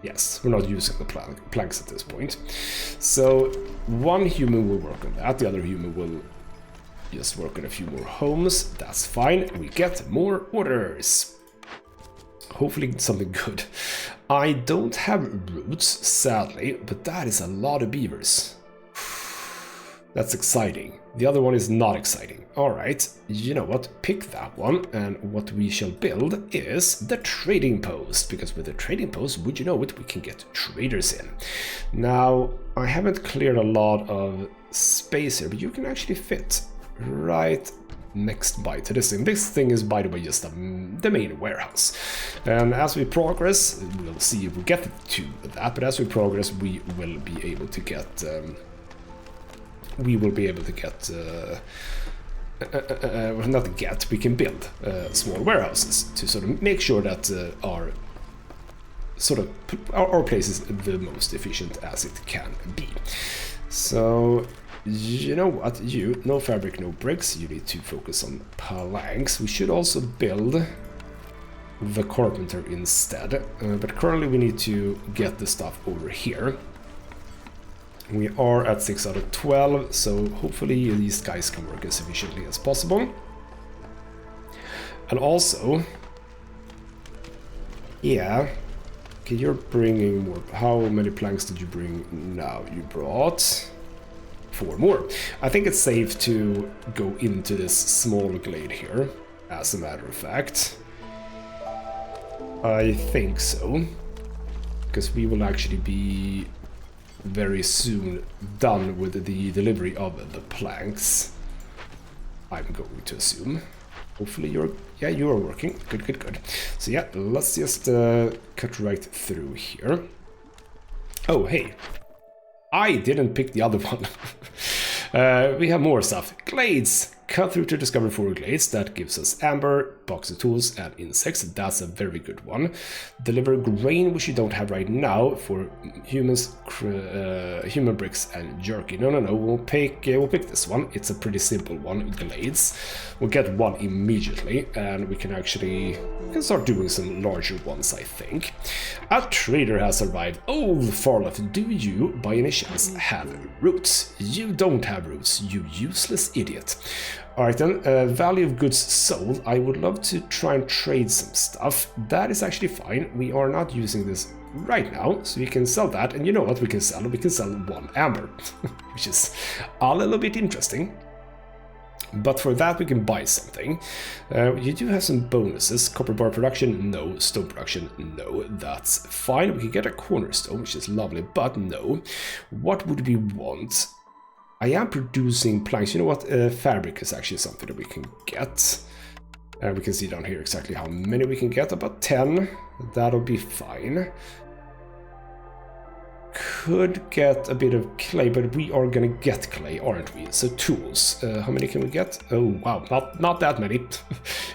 Yes, we're not using the planks at this point. So 1 human will work on that, the other human will just work on a few more homes. That's fine, we get more orders. Hopefully something good. I don't have roots, sadly, but that is a lot of beavers. That's exciting. The other one is not exciting. Alright, you know what? Pick that one, and what we shall build is the trading post, because with the trading post, would you know it, we can get traders in. Now, I haven't cleared a lot of space here, but you can actually fit right next by to this thing. This thing is, by the way, just the main warehouse. And as we progress, we'll see if we get to that, but as we progress, we will be able to get well, not get, we can build small warehouses to sort of make sure that our place is the most efficient as it can be. So, you know what, no fabric, no bricks, you need to focus on planks. We should also build the carpenter instead, but currently we need to get the stuff over here. We are at 6 out of 12, so hopefully these guys can work as efficiently as possible. And also, yeah, okay, you're bringing more. How many planks did you bring now? You brought 4 more. I think it's safe to go into this small glade here, as a matter of fact. I think so, because we will actually be very soon done with the delivery of the planks, I'm going to assume. Hopefully you are working. Good. So yeah, let's just cut right through here. Oh, hey, I didn't pick the other one. We have more stuff. Glades. Cut through to discover 4 glades. That gives us amber, box of tools, and insects. That's a very good one. Deliver grain, which you don't have right now, for humans, human bricks, and jerky. No. We'll pick this one. It's a pretty simple one. Glades. We'll get one immediately, and we can start doing some larger ones, I think. A trader has arrived. Oh, Farleth, do you, by any chance, have roots? You don't have roots, you useless idiot. Alright then, value of goods sold. I would love to try and trade some stuff. That is actually fine. We are not using this right now, so we can sell that. And you know what we can sell? We can sell 1 amber, which is a little bit interesting. But for that we can buy something. You do have some bonuses. Copper bar production, no. Stone production, no. That's fine. We can get a cornerstone, which is lovely, but no. What would we want? I am producing planks. You know what? Fabric is actually something that we can get. We can see down here exactly how many we can get. About 10. That'll be fine. Could get a bit of clay, but we are gonna get clay, aren't we? So tools. How many can we get? Oh wow, not that many.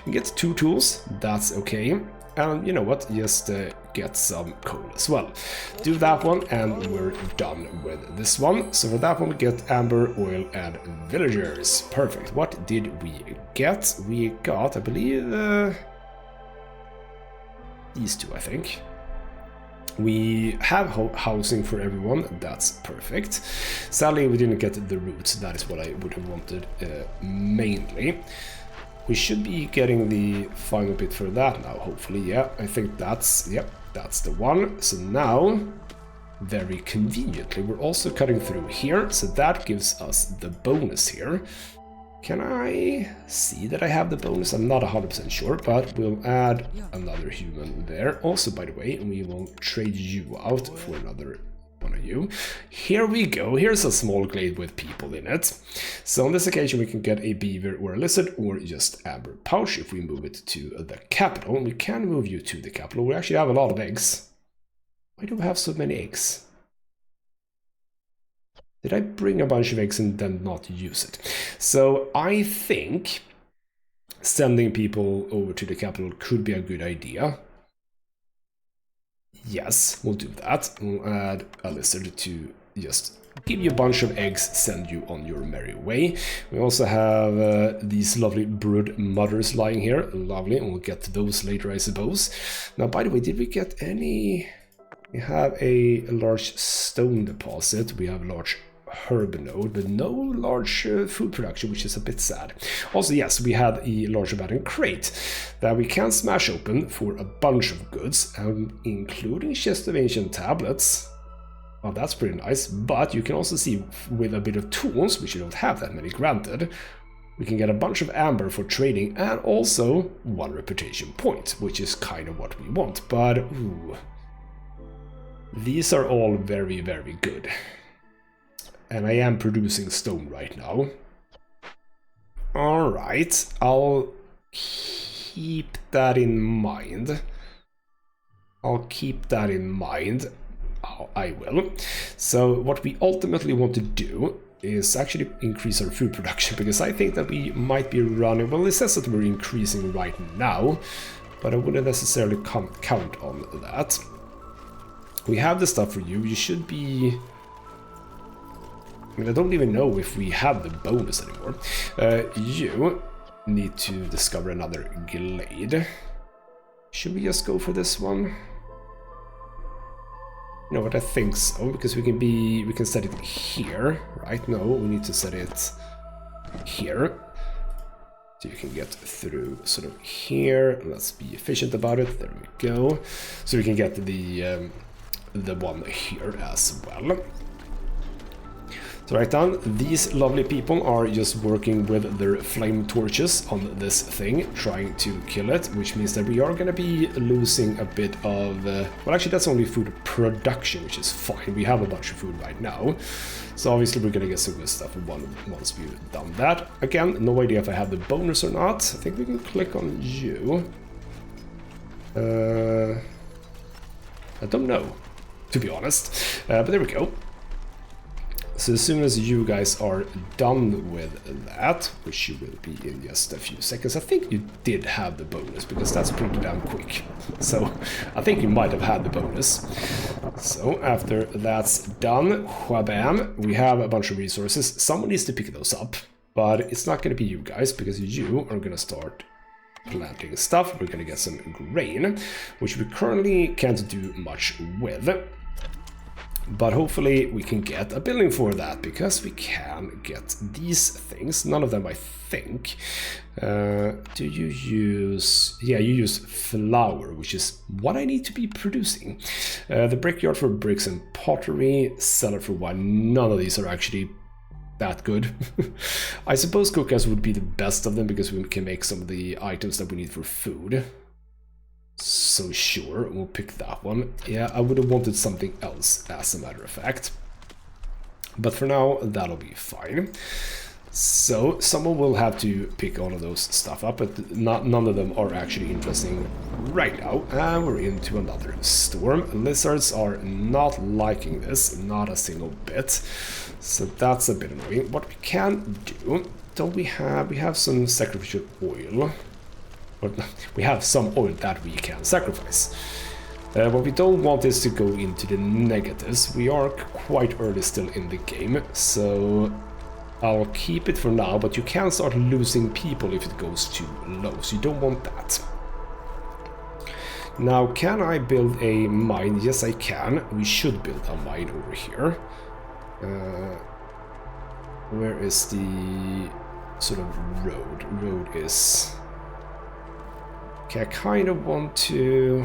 We get 2 tools. That's okay. And you know what? Just get some coal as well. Do that one, and we're done with this one. So for that one, we get amber, oil, and villagers. Perfect. What did we get? We got, I believe, these 2, I think. We have housing for everyone. That's perfect. Sadly, we didn't get the roots. That is what I would have wanted mainly. We should be getting the final bit for that now, hopefully. Yeah, I think that's the one. So now, very conveniently, we're also cutting through here, so that gives us the bonus here. Can I see that I have the bonus? I'm not 100% sure, but we'll add another human there. Also, by the way, we will trade you out for another one of you. Here we go. Here's a small glade with people in it. So on this occasion we can get a beaver or a lizard or just amber pouch if we move it to the capital. We can move you to the capital. We actually have a lot of eggs. Why do we have so many eggs? Did I bring a bunch of eggs and then not use it? So I think sending people over to the capital could be a good idea. Yes, we'll do that. We'll add a lizard to just give you a bunch of eggs, send you on your merry way. We also have these lovely brood mothers lying here. Lovely, and we'll get to those later, I suppose. Now, by the way, did we get any... We have a large stone deposit. We have a large herb node, but no large food production, which is a bit sad. Also, yes, we had a large abandoned crate that we can smash open for a bunch of goods, including chest of ancient tablets. Well, that's pretty nice, but you can also see with a bit of tools, which you don't have that many, granted, we can get a bunch of amber for trading and also 1 reputation point, which is kind of what we want, but ooh, these are all very, very good. And I am producing stone right now. Alright, I'll keep that in mind. I will. So what we ultimately want to do is actually increase our food production, because I think that we might be running, well, it says that we're increasing right now, but I wouldn't necessarily count on that. We have the stuff for you. You should be... I mean, I don't even know if we have the bonus anymore. You need to discover another glade. Should we just go for this one? You know what, I think so, because we can set it here, right? No, we need to set it here. So you can get through sort of here. Let's be efficient about it. There we go. So we can get the one here as well. So right down, these lovely people are just working with their flame torches on this thing, trying to kill it, which means that we are going to be losing a bit of... well, actually, that's only food production, which is fine. We have a bunch of food right now. So obviously we're going to get some good stuff once we've done that. Again, no idea if I have the bonus or not. I think we can click on you. I don't know, to be honest. But there we go. So as soon as you guys are done with that, which you will be in just a few seconds, I think you did have the bonus, because that's pretty damn quick. So I think you might have had the bonus. So after that's done, whabam, we have a bunch of resources. Someone needs to pick those up, but it's not going to be you guys, because you are going to start planting stuff. We're going to get some grain, which we currently can't do much with. But hopefully we can get a building for that, because we can get these things. None of them, I think. Do you use... yeah, you use flour, which is what I need to be producing. The brickyard for bricks and pottery, cellar for wine. None of these are actually that good. I suppose cookhouse would be the best of them, because we can make some of the items that we need for food. So sure, we'll pick that one. Yeah, I would have wanted something else, as a matter of fact. But for now, that'll be fine. So someone will have to pick all of those stuff up, but none of them are actually interesting right now. And we're into another storm. Lizards are not liking this, not a single bit. So that's a bit annoying. What we can do, don't we have some sacrificial oil? Or we have some oil that we can sacrifice. What we don't want is to go into the negatives. We are quite early still in the game, so I'll keep it for now, but you can start losing people if it goes too low, so you don't want that. Now, can I build a mine? Yes, I can. We should build a mine over here. Where is the sort of road? Road is... okay, I kind of want to...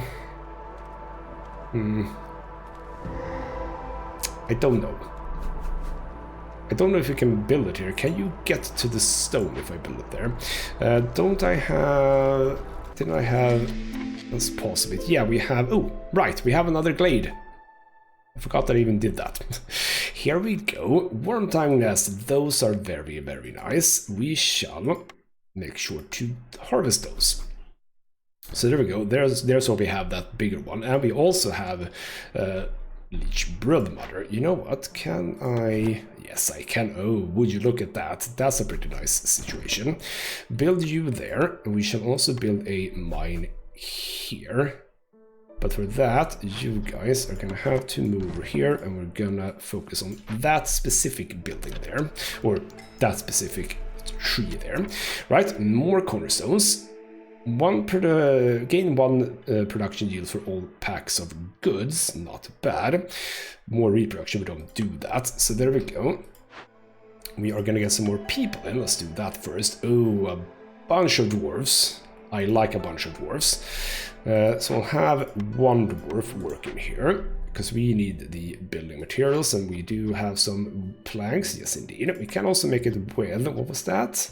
I don't know. I don't know if you can build it here. Can you get to the stone if I build it there? Don't I have... didn't I have... let's pause a bit. Yeah, we have... oh, right, we have another glade. I forgot that I even did that. Here we go. Wormtongue nest. Those are very, very nice. We shall make sure to harvest those. So there we go. There's where we have that bigger one. And we also have Leech Broodmother. You know what? Can I... yes, I can. Oh, would you look at that? That's a pretty nice situation. Build you there. We shall also build a mine here. But for that, you guys are gonna have to move over here, and we're gonna focus on that specific building there, or that specific tree there. Right, more cornerstones. Gain one production yield for all packs of goods, not bad. More reproduction, we don't do that. So there we go. We are gonna get some more people in. Let's do that first. Oh, a bunch of dwarves. I like a bunch of dwarves. So we'll have one dwarf working here, because we need the building materials, and we do have some planks. Yes, indeed. We can also make it with, what was that?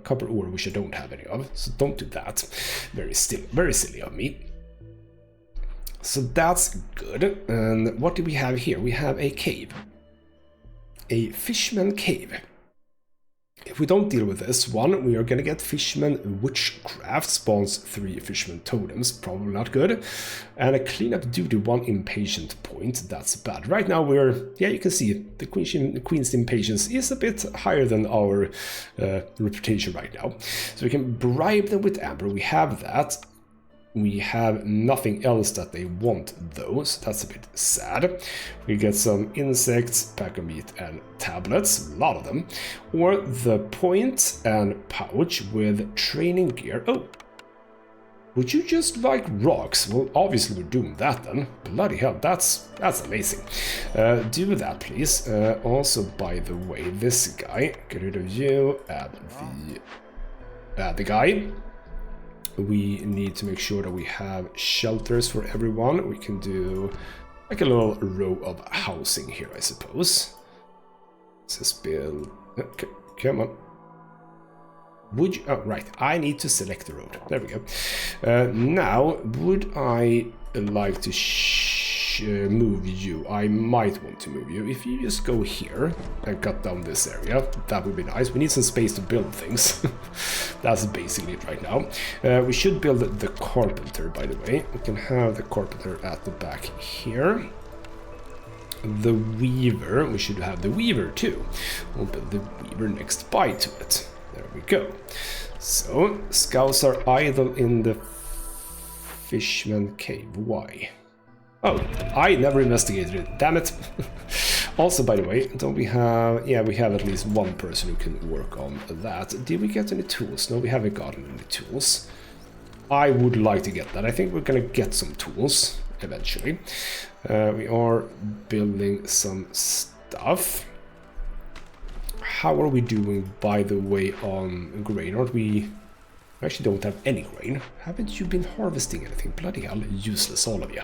Copper ore, which I don't have any of, so don't do that. Very silly of me. So that's good. And what do we have here? We have a cave. A fishman cave. If we don't deal with this one, we are gonna get Fisherman Witchcraft, spawns 3 Fisherman Totems, probably not good. And a Cleanup Duty 1 Impatient point, that's bad. Right now we're, yeah, you can see the Queen's Impatience is a bit higher than our reputation right now. So we can bribe them with Amber, we have that. We have nothing else that they want though, so that's a bit sad. We get some insects, pack of meat and tablets, a lot of them. Or the point and pouch with training gear. Oh, would you just like rocks? Well, obviously we're doing that then. Bloody hell, that's amazing. Do that please. Also, by the way, this guy, get rid of you, add the guy. We need to make sure that we have shelters for everyone. We can do like a little row of housing here, I suppose. Let's just build. Okay, come on. Would you? Oh, right. I need to select the road. There we go. Now, would I like to move you? I might want to move you. If you just go here and cut down this area, that would be nice. We need some space to build things. That's basically it right now. We should build the carpenter, by the way. We can have the carpenter at the back here. The weaver, we should have the weaver too. We'll build the weaver next by to it. There we go. So, scouts are idle in the Fishman Cave. Why? Oh, I never investigated it, damn it. Also, by the way, don't we have... Yeah, we have at least one person who can work on that. Did we get any tools? No, we haven't gotten any tools. I would like to get that. I think we're gonna get some tools eventually. We are building some stuff. How are we doing, by the way, on grain? Aren't we... I actually don't have any grain. Haven't you been harvesting anything? Bloody hell, useless, all of you.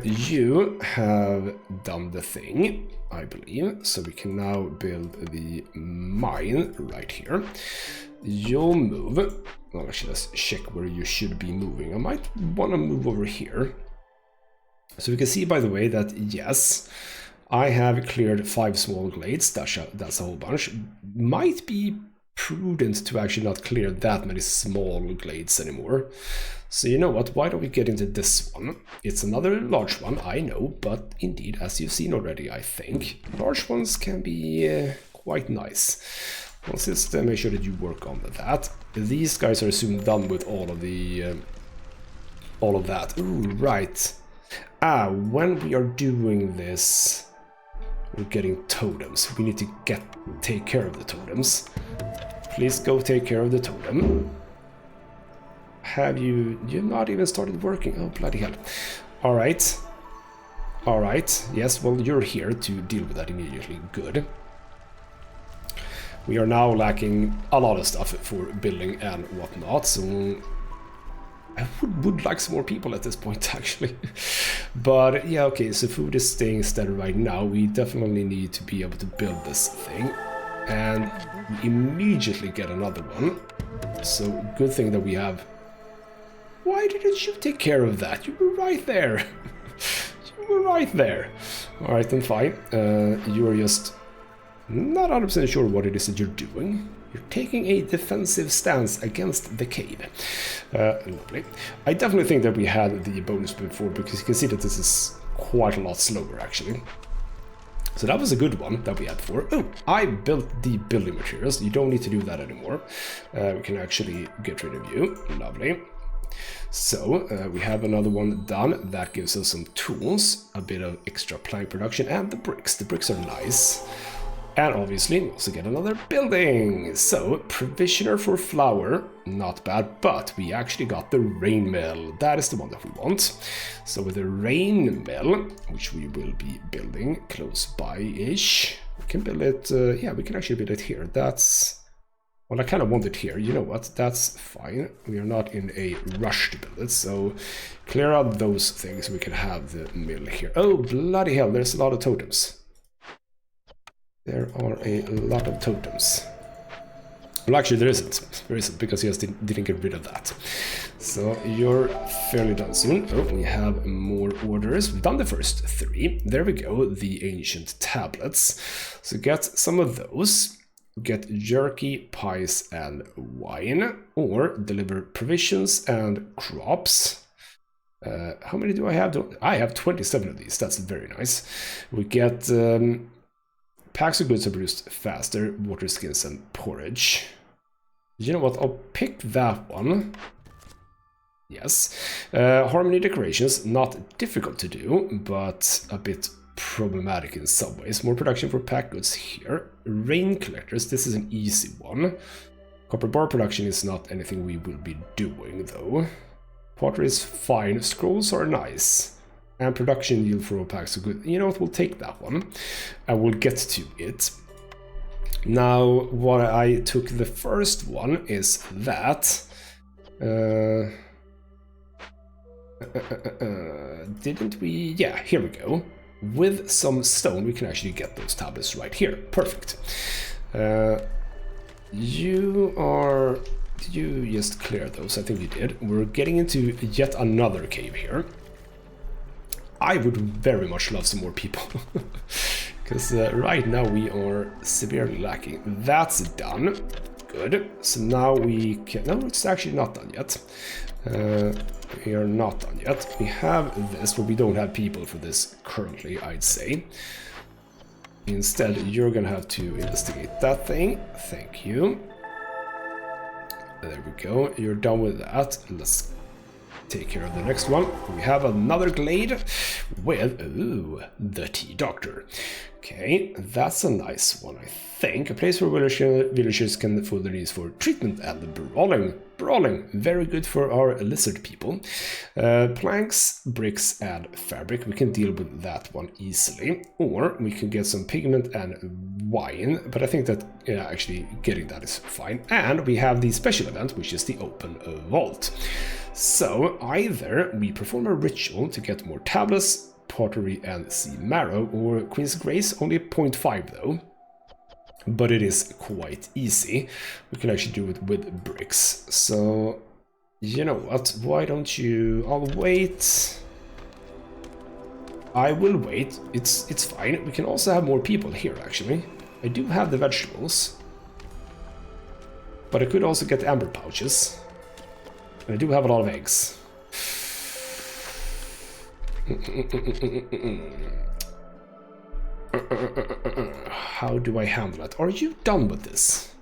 You have done the thing, I believe. So we can now build the mine right here. You'll move. Well, actually, let's check where you should be moving. I might want to move over here. So we can see, by the way, that yes, I have cleared 5 small glades. That's a whole bunch. Might be prudent to actually not clear that many small glades anymore. So you know what, why don't we get into this one? It's another large one, I know, but indeed, as you've seen already, I think, large ones can be quite nice. Let's just make sure that you work on that. These guys are soon done with all of the all of that. Ooh, right. When we are doing this, we're getting totems. We need to take care of the totems. Please go take care of the totem. You've not even started working? Oh, bloody hell. Alright. Alright. Yes, well, you're here to deal with that immediately. Good. We are now lacking a lot of stuff for building and whatnot, so I would like some more people at this point, actually. But yeah, okay, so food is staying steady right now. We definitely need to be able to build this thing. And we immediately get another one. So good thing that we have... Why didn't you take care of that? You were right there. You were right there. Alright, then fine. You are just not 100% sure what it is that you're doing. You're taking a defensive stance against the cave. Lovely. I definitely think that we had the bonus before, because you can see that this is quite a lot slower, actually. So that was a good one that we had for. Oh, I built the building materials. You don't need to do that anymore. We can actually get rid of you. Lovely. So we have another one done. That gives us some tools, a bit of extra plank production, and the bricks. The bricks are nice. And obviously, we also get another building. So, provisioner for flour, not bad, but we actually got the rain mill. That is the one that we want. So with the rain mill, which we will be building close by-ish, we can build it, yeah, we can actually build it here. That's, well, I kind of want it here. You know what, that's fine. We are not in a rush to build it, so clear out those things. We can have the mill here. Oh, bloody hell, there's a lot of totems. There are a lot of totems. Well, actually, there isn't. There isn't, because he just didn't get rid of that. So you're fairly done soon. Oh, we have more orders. We've done the first 3. There we go, the ancient tablets. So get some of those. get jerky, pies, and wine, or deliver provisions and crops. How many do I have? I have 27 of these. That's very nice. We get packs of goods are produced faster, water skins, and porridge. You know what? I'll pick that one. Yes. Harmony decorations, not difficult to do, but a bit problematic in some ways. More production for packed goods here. Rain collectors, this is an easy one. Copper bar production is not anything we will be doing, though. Pottery is fine. Scrolls are nice. And production yield for all packs of goods. You know what? We'll take that one. I will get to it. Now, what I took the first one is that. Didn't we? Yeah, here we go. With some stone, we can actually get those tablets right here. Perfect. You are... Did you just clear those? I think you did. We're getting into yet another cave here. I would very much love some more people. Because right now we are severely lacking. That's done. Good. So now we can... No, it's actually not done yet. We are not done yet. We have this, but we don't have people for this currently, I'd say. Instead, you're gonna have to investigate that thing. Thank you. There we go. You're done with that. Let's take care of the next one. We have another glade with, ooh, the tea doctor. Okay, that's a nice one, I think. A place where villagers can fill their needs for treatment and brawling. Brawling, very good for our lizard people. Planks, bricks, and fabric. We can deal with that one easily. Or we can get some pigment and wine, but I think that actually getting that is fine. And we have the special event, which is the open vault. So either we perform a ritual to get more tablets, pottery, and sea marrow, or Queen's Grace, only 0.5 though. But it is quite easy. We can actually do it with bricks. So, you know what? Why don't you... I'll wait. I will wait. It's fine. We can also have more people here, actually. I do have the vegetables. But I could also get amber pouches. And I do have a lot of eggs. How do I handle it? Are you done with this?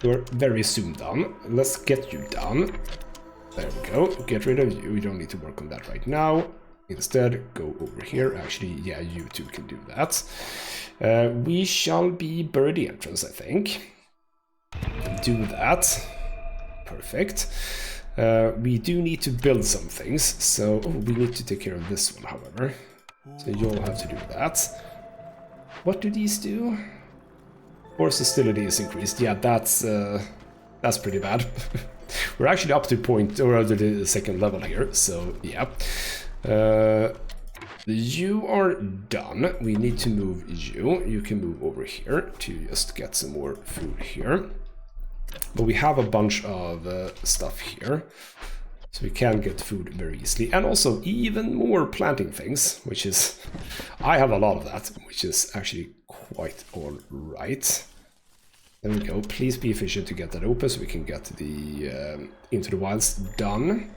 You're very soon done. Let's get you done. There we go. Get rid of you. We don't need to work on that right now. Instead, go over here. Actually, yeah, you two can do that. We shall be bury the entrance, I think. Do that. Perfect. We do need to build some things, so we need to take care of this one, however. So you'll have to do that. What do these do? Force hostility is increased. Yeah, that's pretty bad. We're actually up to the second level here, so yeah. You are done. We need to move you. You can move over here to just get some more food here. But we have a bunch of stuff here, so we can get food very easily. And also even more planting things, which is... I have a lot of that, which is actually quite all right. There we go. Please be efficient to get that open so we can get the Into the Wilds done.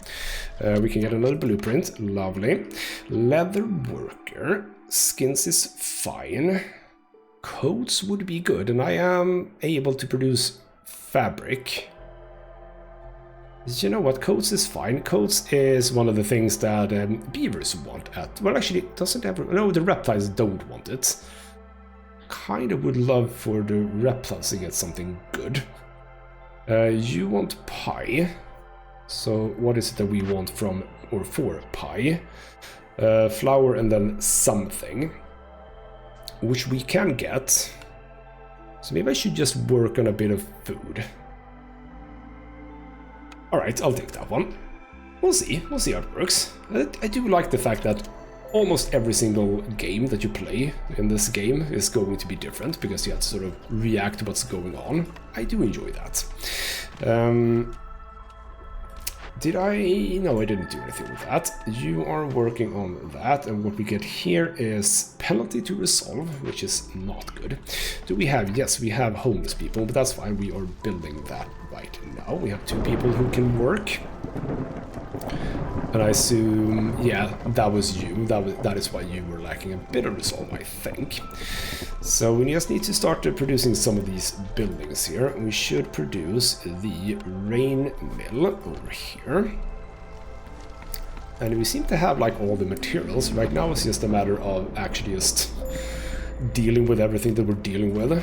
We can get another blueprint. Lovely. Leather worker. Skins is fine. Coats would be good, and I am able to produce fabric. You know what? Coats is fine. Coats is one of the things that beavers want at... Well, actually, it doesn't ever... No, the reptiles don't want it. Kind of would love for the reptiles to get something good. You want pie. So what is it that we want from or for pie? Flour and then something. Which we can get. So maybe I should just work on a bit of food. Alright, I'll take that one. We'll see how it works. I do like the fact that almost every single game that you play in this game is going to be different, because you have to sort of react to what's going on. I do enjoy that. did I? No, I didn't do anything with that. You are working on that, and what we get here is penalty to resolve, which is not good. Do we have? Yes, we have homeless people, but that's fine. We are building that right now. We have 2 people who can work. And I assume, yeah, that was you. That is why you were lacking a bit of resolve, I think. So we just need to start producing some of these buildings here. We should produce the rain mill over here. And we seem to have like all the materials. Right now it's just a matter of actually just dealing with everything that we're dealing with.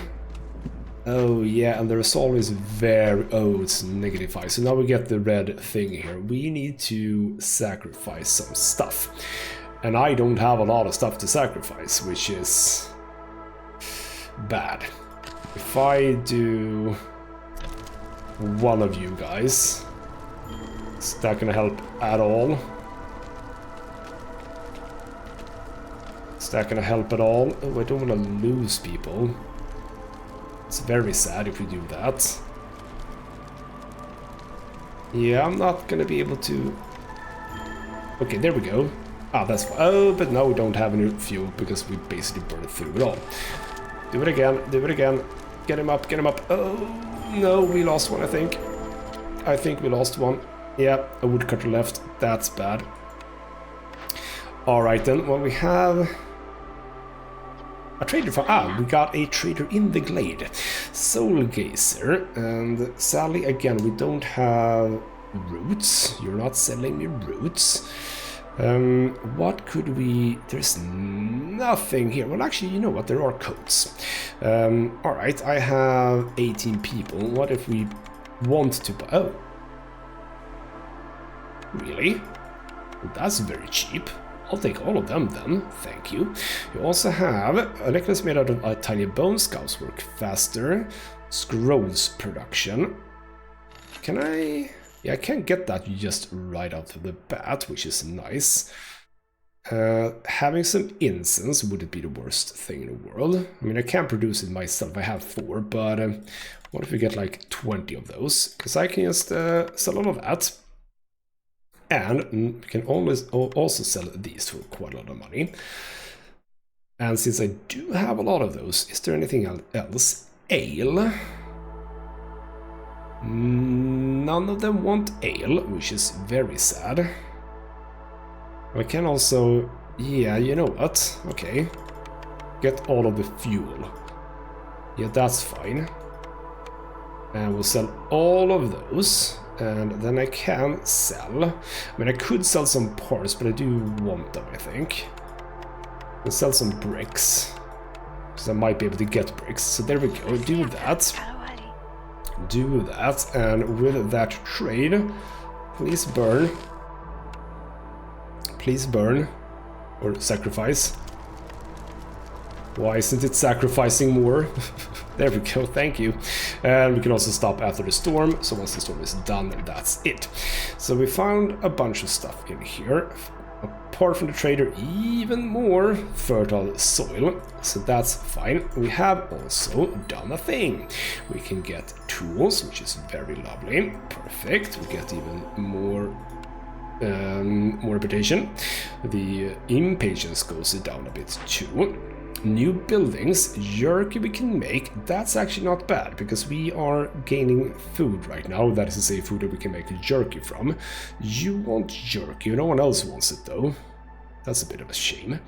Oh yeah, and the resolve is very... oh, it's -5. So now we get the red thing here. We need to sacrifice some stuff. And I don't have a lot of stuff to sacrifice, which is bad. If I do one of you guys, is that gonna help at all? Is that gonna help at all? Oh, I don't want to lose people. It's very sad if we do that. Yeah, I'm not gonna be able to... okay, there we go. Ah, that's fine. Oh, but now we don't have any fuel because we basically burned through it all. Do it again, do it again. Get him up, get him up. Oh, no, we lost one, I think. I think we lost one. Yeah, a woodcutter left. That's bad. Alright then, well, we have... a trader from... ah, we got a trader in the glade. Soul Gazer. And Sally, again, we don't have roots. You're not selling me roots. What could we... there's nothing here. Well, actually, you know what? There are coats. Alright, I have 18 people. What if we want to buy... oh. Really? Well, that's very cheap. I'll take all of them then, thank you. You also have a necklace made out of tiny bone. Scouts work faster. Scrolls production. Can I... yeah, I can't get that just right out of the bat, which is nice. Having some incense wouldn't be the worst thing in the world. I mean, I can't produce it myself, I have 4, but what if we get like 20 of those? Because I can just sell all of that. And we can always also sell these for quite a lot of money. And since I do have a lot of those, is there anything else? Ale. None of them want ale, which is very sad. I can also... yeah, you know what? Okay. Get all of the fuel. Yeah, that's fine. And we'll sell all of those. And then I can sell... I mean, I could sell some parts, but I do want them, I think. I'll sell some bricks. Because I might be able to get bricks. So there we go, do that. Do that, and with that trade, please burn. Please burn. Or sacrifice. Why isn't it sacrificing more? There we go, thank you. And we can also stop after the storm, so once the storm is done, that's it. So we found a bunch of stuff in here. Apart from the trader, even more fertile soil, so that's fine. We have also done a thing. We can get tools, which is very lovely. Perfect. We get even more reputation. The impatience goes down a bit too. New buildings, jerky we can make. That's actually not bad, because we are gaining food right now. That is to say, food that we can make jerky from. You want jerky, no one else wants it though. That's a bit of a shame.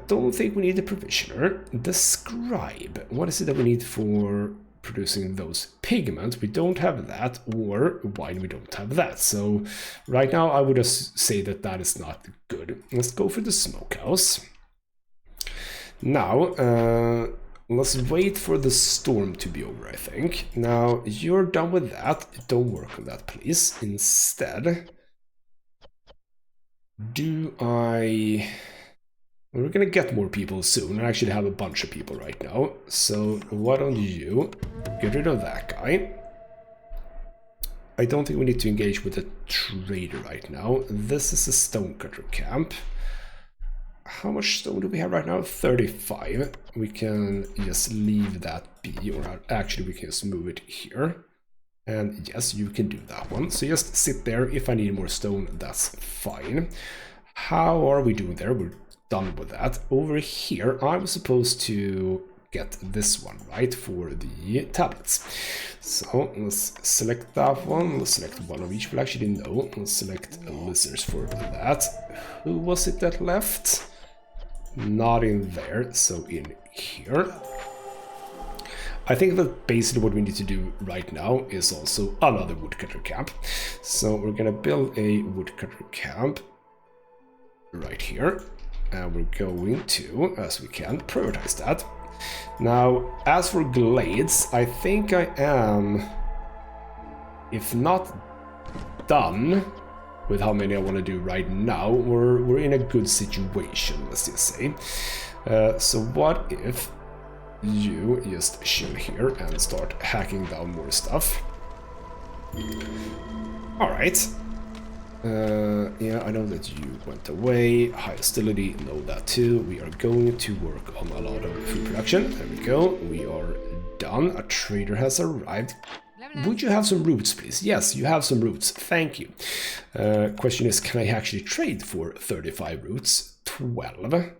Don't think we need a provisioner. The scribe, what is it that we need for producing those pigments? We don't have that, or wine, we don't have that. So right now I would just say that that is not good. Let's go for the smokehouse. Now, let's wait for the storm to be over, I think. Now, you're done with that. Don't work on that, please. Instead, we're gonna get more people soon. I actually have a bunch of people right now. So, why don't you get rid of that guy? I don't think we need to engage with the trader right now. This is a stonecutter camp. How much stone do we have right now? 35. We can just leave that be, or actually we can just move it here. And yes, you can do that one. So just sit there. If I need more stone, that's fine. How are we doing there? We're done with that. Over here, I was supposed to get this one, right, for the tablets. So let's select that one. Let's select one of each. Well, actually, no. Let's select lizards for that. Who was it that left? Not in there, so in here. I think that basically what we need to do right now is also another woodcutter camp. So we're gonna build a woodcutter camp right here. And we're going to, as we can, prioritize that. Now, as for glades, I think I am, if not done with how many I want to do right now, we're in a good situation, let's just say. So what if you just chill here and start hacking down more stuff? Alright. Yeah, I know that you went away. High hostility, know that too. We are going to work on a lot of food production. There we go. We are done. A trader has arrived. Would you have some roots, please? Yes, you have some roots. Thank you. Question is, can I actually trade for 35 roots? 12.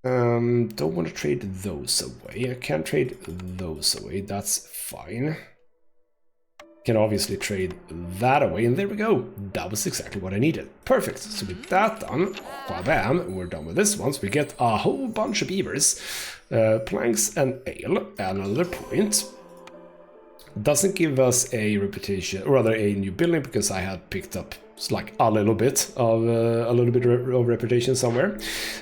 Don't want to trade those away. I can't trade those away. That's fine. Can obviously trade that away, and there we go. That was exactly what I needed. Perfect. So with that done, bam, we're done with this one. So we get a whole bunch of beavers, planks and ale, and another point. Doesn't give us a reputation, or rather a new building, because I had picked up like a little bit of reputation somewhere.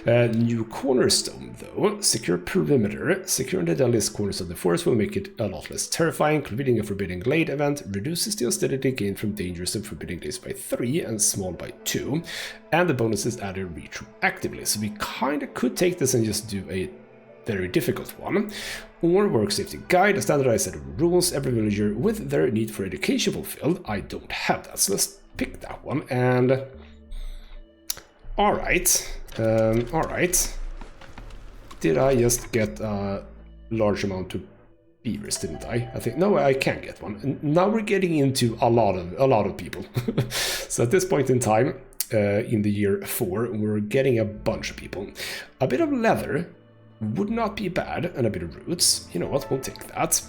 New cornerstone though. Secure perimeter. Securing the deadliest corners of the forest will make it a lot less terrifying. Completing a forbidden glade event reduces the hostility gained from dangerous and forbidden glades by 3 and small by 2. And the bonus is added retroactively. So we kind of could take this and just do a very difficult one. Or work safety guide, a standardized set of rules, every villager with their need for education fulfilled. I don't have that, so let's pick that one. And alright. Did I just get a large amount of beavers, didn't I? I think no, I can get one. And now we're getting into a lot of people. So at this point in time, in the year 4, we're getting a bunch of people. A bit of leather would not be bad, and a bit of roots. You know what, we'll take that.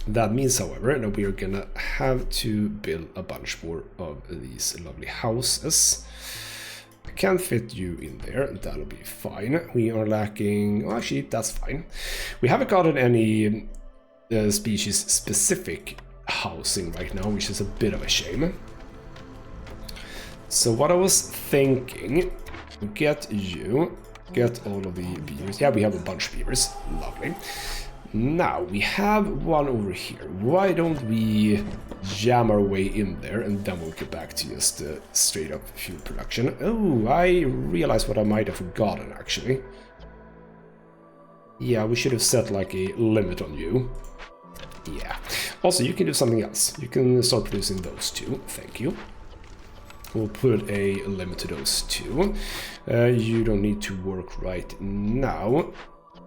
That means, however, that we are gonna have to build a bunch more of these lovely houses. I can't fit you in there, that'll be fine. We are lacking, well, actually, that's fine. We haven't gotten any species-specific housing right now, which is a bit of a shame. So what I was thinking, get you, get all of the beavers. Yeah, we have a bunch of beavers. Lovely. Now, we have one over here. Why don't we jam our way in there, and then we'll get back to just straight up fuel production. Oh, I realized what I might have forgotten, actually. Yeah, we should have set like a limit on you. Yeah. Also, you can do something else. You can start producing those two. Thank you. We'll put a limit to those two. You don't need to work right now.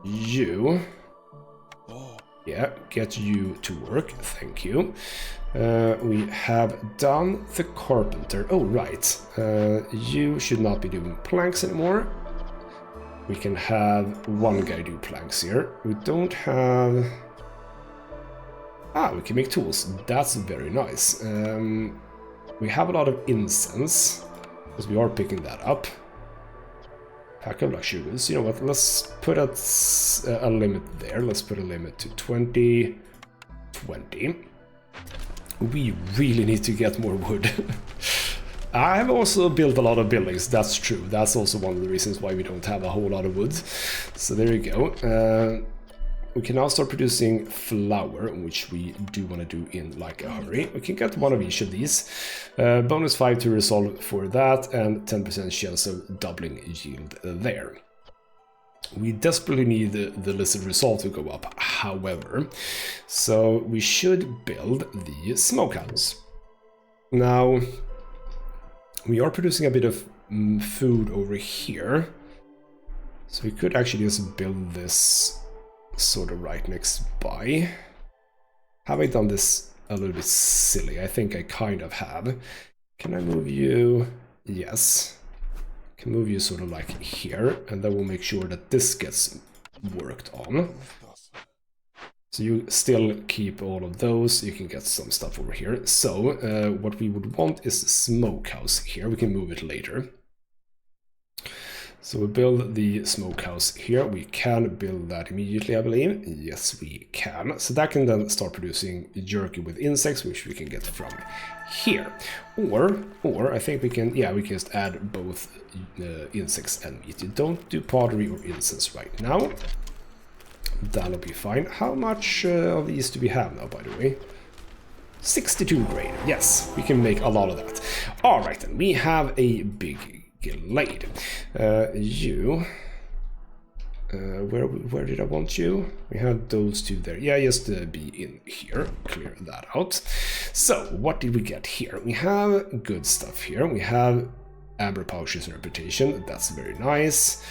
You... yeah, get you to work. Thank you. We have done the carpenter. Oh, right. You should not be doing planks anymore. We can have one guy do planks here. We don't have... ah, we can make tools. That's very nice. We have a lot of incense, because we are picking that up. Pack of luxury goods. You know what, let's put a limit there. Let's put a limit to 20. We really need to get more wood. I've also built a lot of buildings, that's true. That's also one of the reasons why we don't have a whole lot of wood. So there you go. We can now start producing flour, which we do want to do in like a hurry. We can get one of each of these. Bonus 5 to resolve for that, and 10% chance of doubling yield there. We desperately need the lizard resolve to go up, however. So we should build the smokehouse. Now, we are producing a bit of food over here. So we could actually just build this sort of right next by. Have I done this a little bit silly. I think I kind of have. Can I move you? Yes. Can move you sort of like here, and then we'll make sure that this gets worked on. So you still keep all of those. You can get some stuff over here. So what we would want is the smokehouse here. We can move it later. So we build the smokehouse here. We can build that immediately, I believe. Yes, we can. So that can then start producing jerky with insects, which we can get from here. Or I think we can, yeah, we can just add both insects and meat. You don't do pottery or incense right now. That'll be fine. How much of these do we have now, by the way? 62 grain. Yes, we can make a lot of that. All right, then. We have a big glade. Where did I want you? We had those two there. Yeah, just be in here. Clear that out. So, what did we get here? We have good stuff here. We have amber pouches and reputation. That's very nice.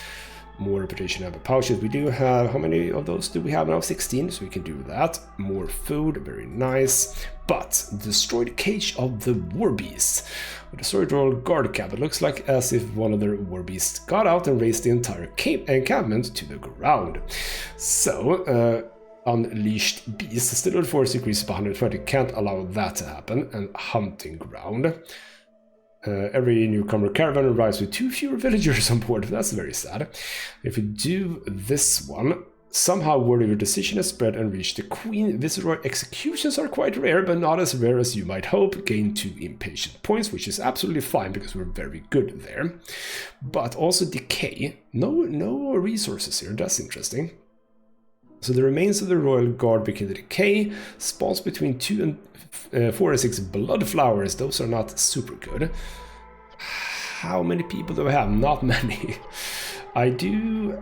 More reputation, amber pouches. We do have, how many of those do we have now? 16, so we can do that. More food, very nice. But, destroyed cage of the war beast. Destroyed royal guard camp. It looks like as if one of the war beasts got out and raised the entire encampment to the ground. So, unleashed beast. Still at force increases by 120. Can't allow that to happen. And hunting ground. Every newcomer caravan arrives with 2 fewer villagers on board. That's very sad. If we do this one, somehow word of your decision has spread and reached the queen. Viceroy executions are quite rare, but not as rare as you might hope. Gain 2 impatient points, which is absolutely fine because we're very good there. But also decay. No resources here. That's interesting. So the remains of the royal guard begin to decay. Spawns between 2 and 4 and 6 blood flowers. Those are not super good. How many people do I have? Not many. I do...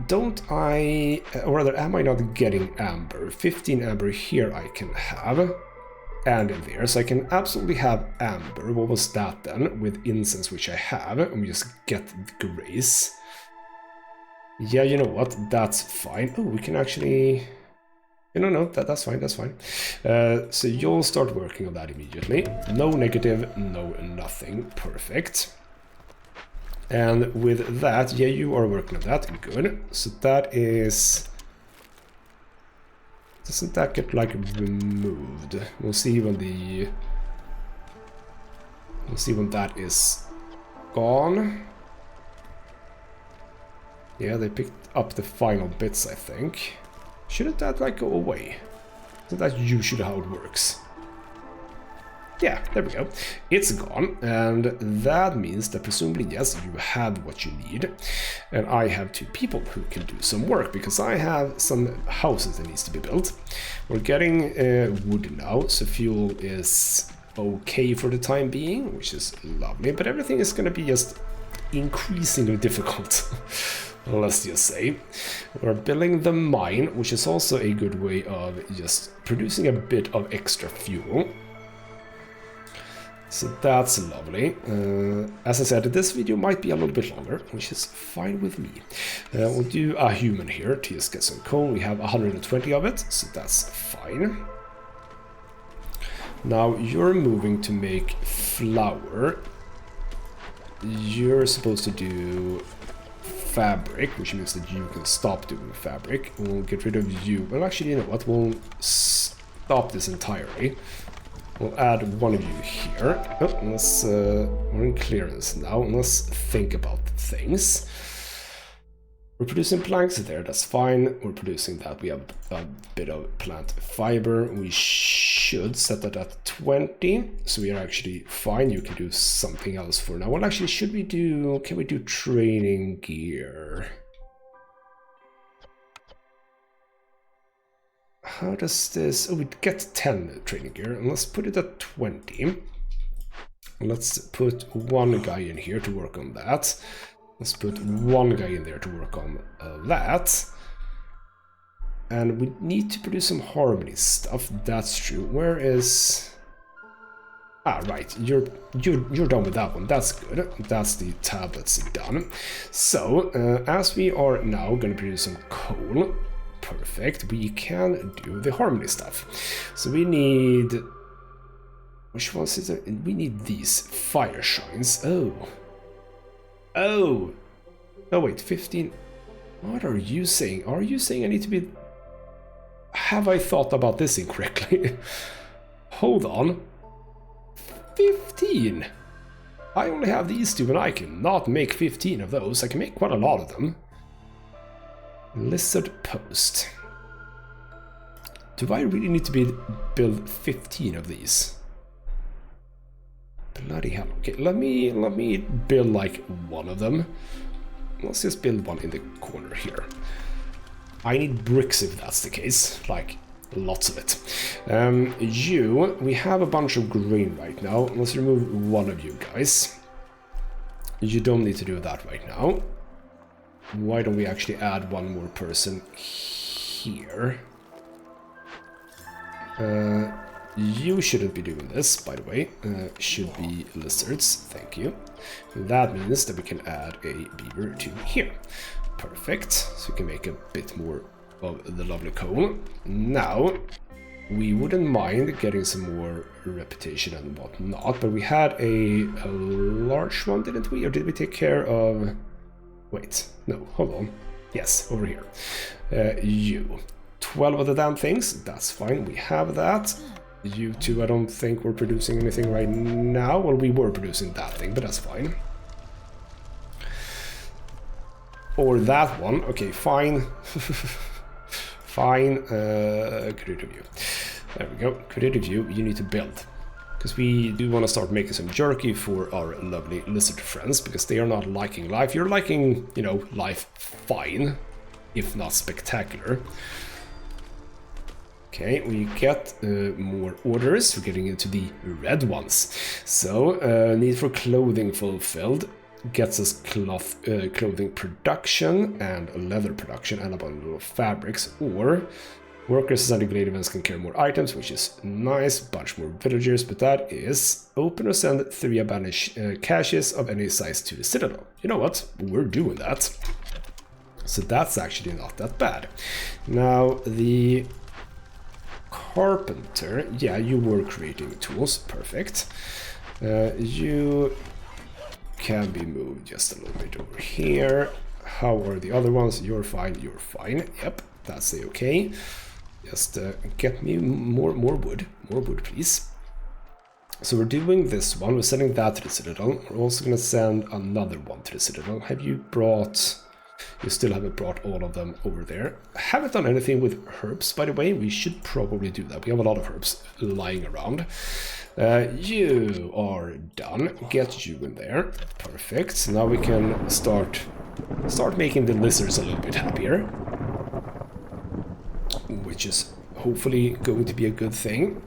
Don't I... Or rather, am I not getting amber? 15 amber here I can have. And in there. So I can absolutely have amber. What was that then? With incense, which I have. And we just get the grace. Yeah, you know what? That's fine. Oh, we can actually... No, that's fine, that's fine. So you'll start working on that immediately. No negative, no nothing. Perfect. And with that, yeah, you are working on that. Good. So that is... Doesn't that get, like, removed? We'll see when the... We'll see when that is gone. Yeah, they picked up the final bits, I think. Shouldn't that, like, go away? Isn't that usually how it works? Yeah, there we go. It's gone, and that means that presumably, yes, you have what you need. And I have 2 people who can do some work, because I have some houses that needs to be built. We're getting wood now, so fuel is okay for the time being, which is lovely. But everything is going to be just increasingly difficult. Let's just say. We're building the mine, which is also a good way of just producing a bit of extra fuel. So that's lovely. As I said, this video might be a little bit longer, which is fine with me. We'll do a human here to just get some coal. We have 120 of it, so that's fine. Now you're moving to make flour. You're supposed to do fabric, which means that you can stop doing fabric. We'll get rid of you. Well, actually, you know what? We'll stop this entirely. We'll add one of you here. Oh, let's, we're in clearance now. Let's think about things. We're producing planks there, that's fine. We're producing that. We have a bit of plant fiber. We should set that at 20. So we are actually fine. You can do something else for now. Well, actually, should we do... Can we do training gear? How does this... Oh, we get 10 training gear. And let's put it at 20. Let's put one guy in here to work on that. Let's put one guy in there to work on that. And we need to produce some harmony stuff. That's true. Where is... Ah, right. You're done with that one. That's good. That's the tablets done. So, as we are now going to produce some coal, Perfect. We can do the harmony stuff. So we need... Which ones is it? We need these fire shrines. Oh. Oh! No, wait, 15... What are you saying? Are you saying I need to be... Have I thought about this incorrectly? Hold on. 15! I only have these two and I cannot make 15 of those. I can make quite a lot of them. Lizard post. Do I really need to build 15 of these? Bloody hell. Okay, let me build like one of them. Let's just build one in the corner here. I need bricks if that's the case, like lots of it. We have a bunch of grain right now. Let's remove one of you guys. You don't need to do that right now. Why don't we actually add one more person here? You shouldn't be doing this, by the way. Should be lizards, thank you. That means that we can add a beaver to here. Perfect, so we can make a bit more of the lovely coal. Now, we wouldn't mind getting some more reputation and whatnot, but we had a large one, didn't we? Or did we take care of... Wait, no, hold on. Yes, over here. You. 12 of the damn things, that's fine, we have that. You two, I don't think we're producing anything right now. Well, we were producing that thing, but that's fine. Or that one, okay, fine. Fine, creative view. There we go, creative view, you need to build. Because we do want to start making some jerky for our lovely lizard friends, because they are not liking life. You're liking, you know, life fine, if not spectacular. Okay, we get more orders. We're getting into the red ones. So, need for clothing fulfilled gets us clothing production and leather production and a bundle of fabrics. Or workers and glade events can carry more items, which is nice. Bunch more villagers, but that is open or send 3 abandoned caches of any size to the citadel. You know what? We're doing that. So that's actually not that bad. Now, the carpenter, yeah, you were creating tools, perfect. You can be moved just a little bit over here. How are the other ones? You're fine, yep, that's okay. Just get me more wood, please. So we're doing this one, we're sending that to the citadel. We're also going to send another one to the citadel. Have you brought... You still haven't brought all of them over there. I haven't done anything with herbs, by the way. We should probably do that. We have a lot of herbs lying around. You are done. Get you in there. Perfect. Now we can start making the lizards a little bit happier. Which is hopefully going to be a good thing.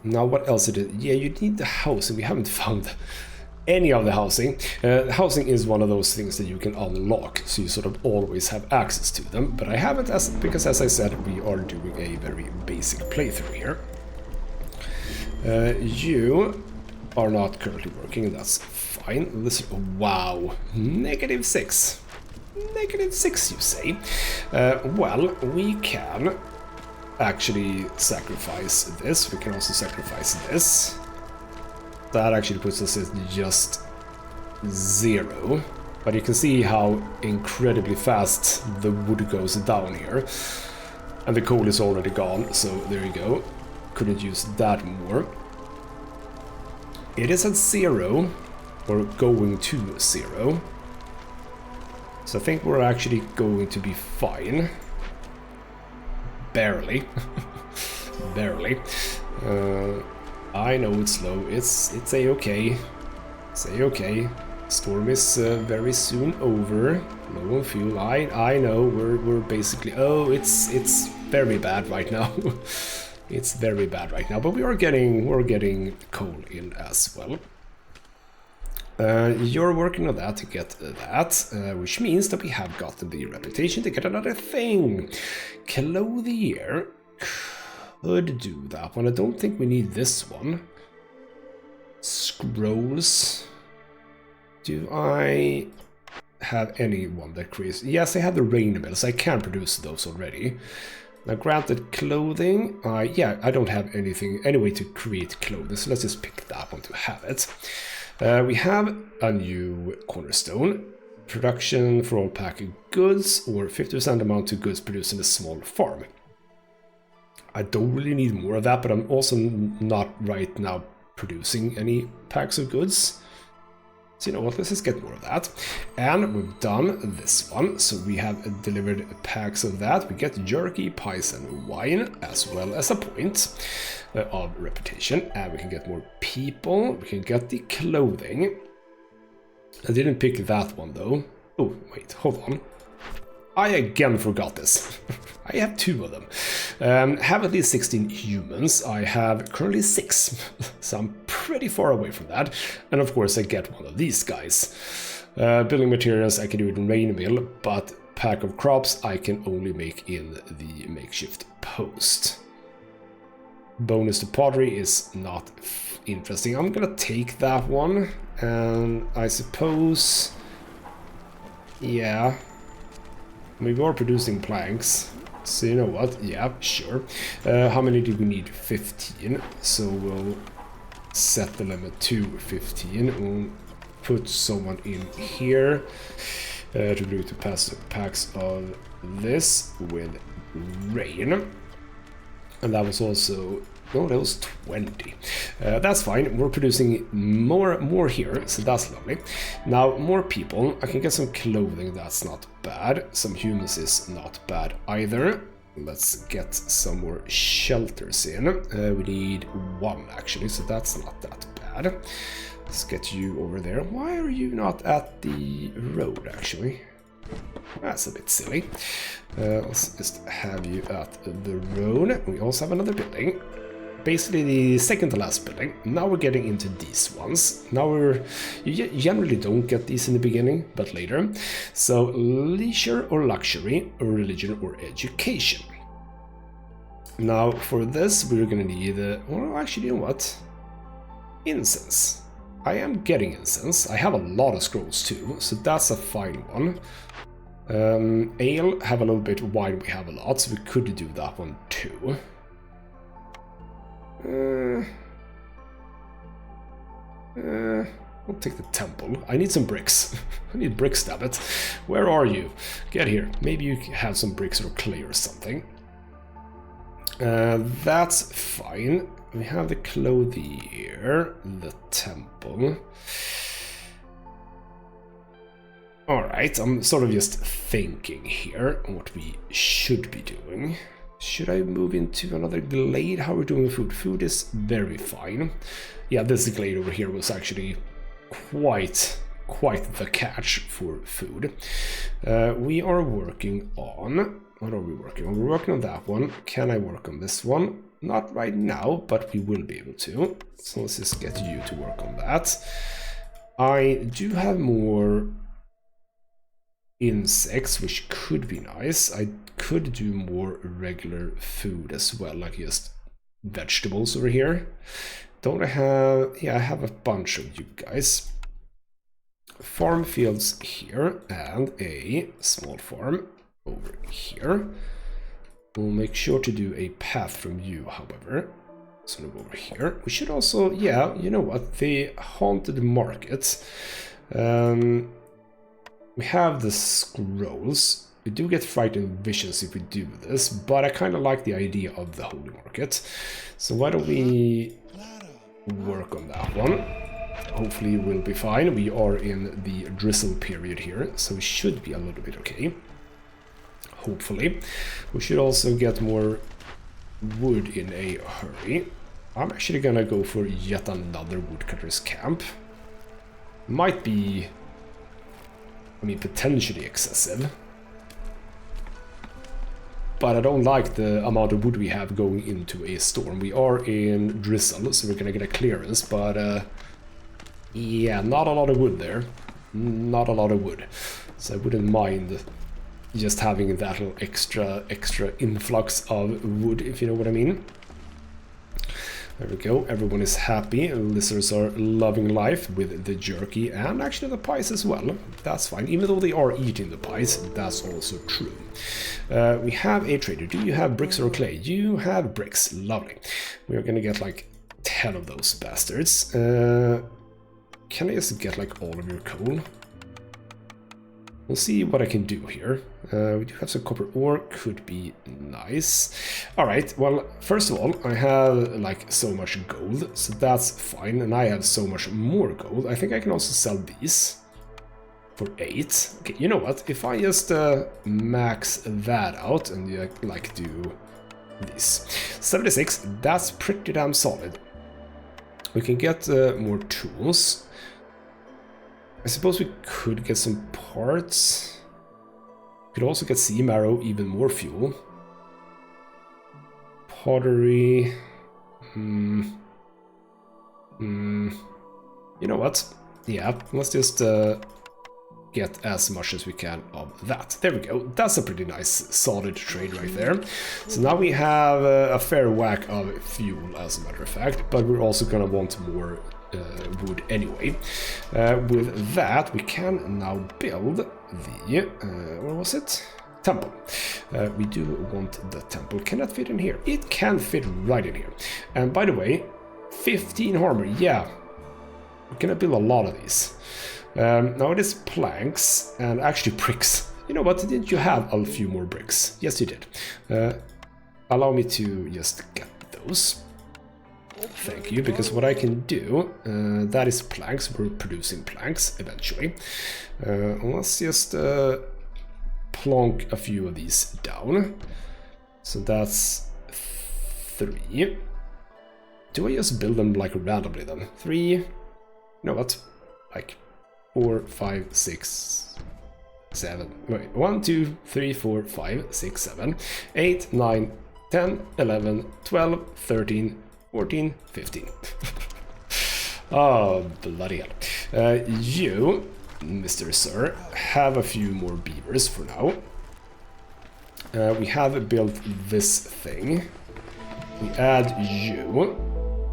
Now what else it is? Yeah, you need the house, and we haven't found any of the housing. Housing is one of those things that you can unlock, so you sort of always have access to them, but I haven't, because as I said, we are doing a very basic playthrough here. You are not currently working, that's fine. Listen, wow, -6. -6, you say? Well, we can actually sacrifice this. We can also sacrifice this. That actually puts us at just 0. But you can see how incredibly fast the wood goes down here. And the coal is already gone, so there you go. Couldn't use that more. It is at 0, or going to 0. So I think we're actually going to be fine. Barely. Barely. I know it's slow. It's a-okay. It's a-okay. Storm is very soon over. Low on fuel. I know we're basically... Oh, it's very bad right now. It's very bad right now, but we're getting coal in as well. You're working on that to get that, which means that we have gotten the reputation to get another thing. Clothier could do that one. I don't think we need this one. Scrolls. Do I have anyone that creates... Yes, I have the rain mills. I can produce those already. Now, granted, clothing... yeah, I don't have any way to create clothing, so let's just pick that one to have it. We have a new cornerstone. Production for all packed goods, or 50% amount of goods produced in a small farm. I don't really need more of that, but I'm also not right now producing any packs of goods. So you know what, let's just get more of that. And we've done this one, so we have delivered packs of that. We get jerky, pies and wine, as well as a point of reputation. And we can get more people, we can get the clothing. I didn't pick that one though. Oh, wait, hold on. I again forgot this. I have 2 of them. Have at least 16 humans. I have currently 6, so I'm pretty far away from that. And of course I get one of these guys. Building materials, I can do it in rain mill, but pack of crops I can only make in the makeshift post. Bonus to pottery is not interesting. I'm gonna take that one, and I suppose, yeah, we are producing planks, so you know what, yeah, sure. How many do we need? 15, so we'll set the limit to 15. We'll put someone in here to do to pass the packs of this with rain. And that was also, no, that was 20. That's fine, we're producing more here, so that's lovely. Now, more people, I can get some clothing, that's not bad. Some humans is not bad either. Let's get some more shelters in. We need 1 actually, so that's not that bad. Let's get you over there. Why are you not at the road actually? That's a bit silly. Let's just have you at the road. We also have another building. Basically the second to last building. Now we're getting into these ones. Now you generally don't get these in the beginning, but later. So leisure or luxury, or religion or education. Now for this we're gonna need, well actually you know what? Incense. I am getting incense. I have a lot of scrolls too, so that's a fine one. Ale, have a little bit, wine we have a lot, so we could do that one too. I'll take the temple. I need some bricks. I need bricks, damn it. Where are you? Get here. Maybe you have some bricks or clay or something. That's fine. We have the clothier, the temple. Alright, I'm sort of just thinking here what we should be doing. Should I move into another glade? How are we doing with food? Food is very fine. Yeah, this glade over here was actually quite the catch for food. We are working on... What are we working on? We're working on that one. Can I work on this one? Not right now, but we will be able to. So let's just get you to work on that. I do have more insects, which could be nice. I could do more regular food as well, like just vegetables over here. Don't I have... Yeah, I have a bunch of you guys. Farm fields here, and a small farm over here. We'll make sure to do a path from you, however. Sort of over here. We should also... Yeah, you know what? The haunted market. We have the scrolls. We do get frightened visions if we do this, but I kind of like the idea of the holy market. So why don't we work on that one? Hopefully we'll be fine. We are in the drizzle period here, so we should be a little bit okay. Hopefully. We should also get more wood in a hurry. I'm actually gonna go for yet another woodcutter's camp. Might be... I mean, potentially excessive. But I don't like the amount of wood we have going into a storm. We are in drizzle, so we're gonna get a clearance, but yeah, not a lot of wood there. Not a lot of wood. So I wouldn't mind just having that little extra influx of wood, if you know what I mean. There we go, everyone is happy. Lizards are loving life with the jerky and actually the pies as well. That's fine, even though they are eating the pies, that's also true. We have a trader. Do you have bricks or clay? You have bricks, lovely. We're gonna get like 10 of those bastards. Can I just get like all of your coal? We'll see what I can do here. We do have some copper ore, could be nice. Alright, well, first of all, I have like so much gold, so that's fine, and I have so much more gold. I think I can also sell these for 8. Okay, you know what? If I just max that out and like do this. 76, that's pretty damn solid. We can get more tools. I suppose we could get some parts. Could also get sea marrow, even more fuel. Pottery. You know what? Yeah, let's just get as much as we can of that. There we go. That's a pretty nice solid trade right there. So now we have a fair whack of fuel, as a matter of fact, but we're also gonna want more wood anyway. With that, we can now build the what was it? Temple. We do want the temple. Can that fit in here? It can fit right in here. And by the way, 15 armor. Yeah, we're gonna build a lot of these. Now it is planks and actually bricks. You know what? Didn't you have a few more bricks? Yes, you did. Allow me to just get those. Thank you, because what I can do, that is planks. We're producing planks eventually. Let's just plonk a few of these down. So that's 3. Do I just build them like randomly then? 3, you know what, like 4, 5, 6, 7, wait, 1, 2, 3, 4, 5, 6, 7, 8, 9, 10, 11, 12, 13, 14, 15. Oh, bloody hell. You, Mr. Sir, have a few more beavers for now. We have built this thing. We add you.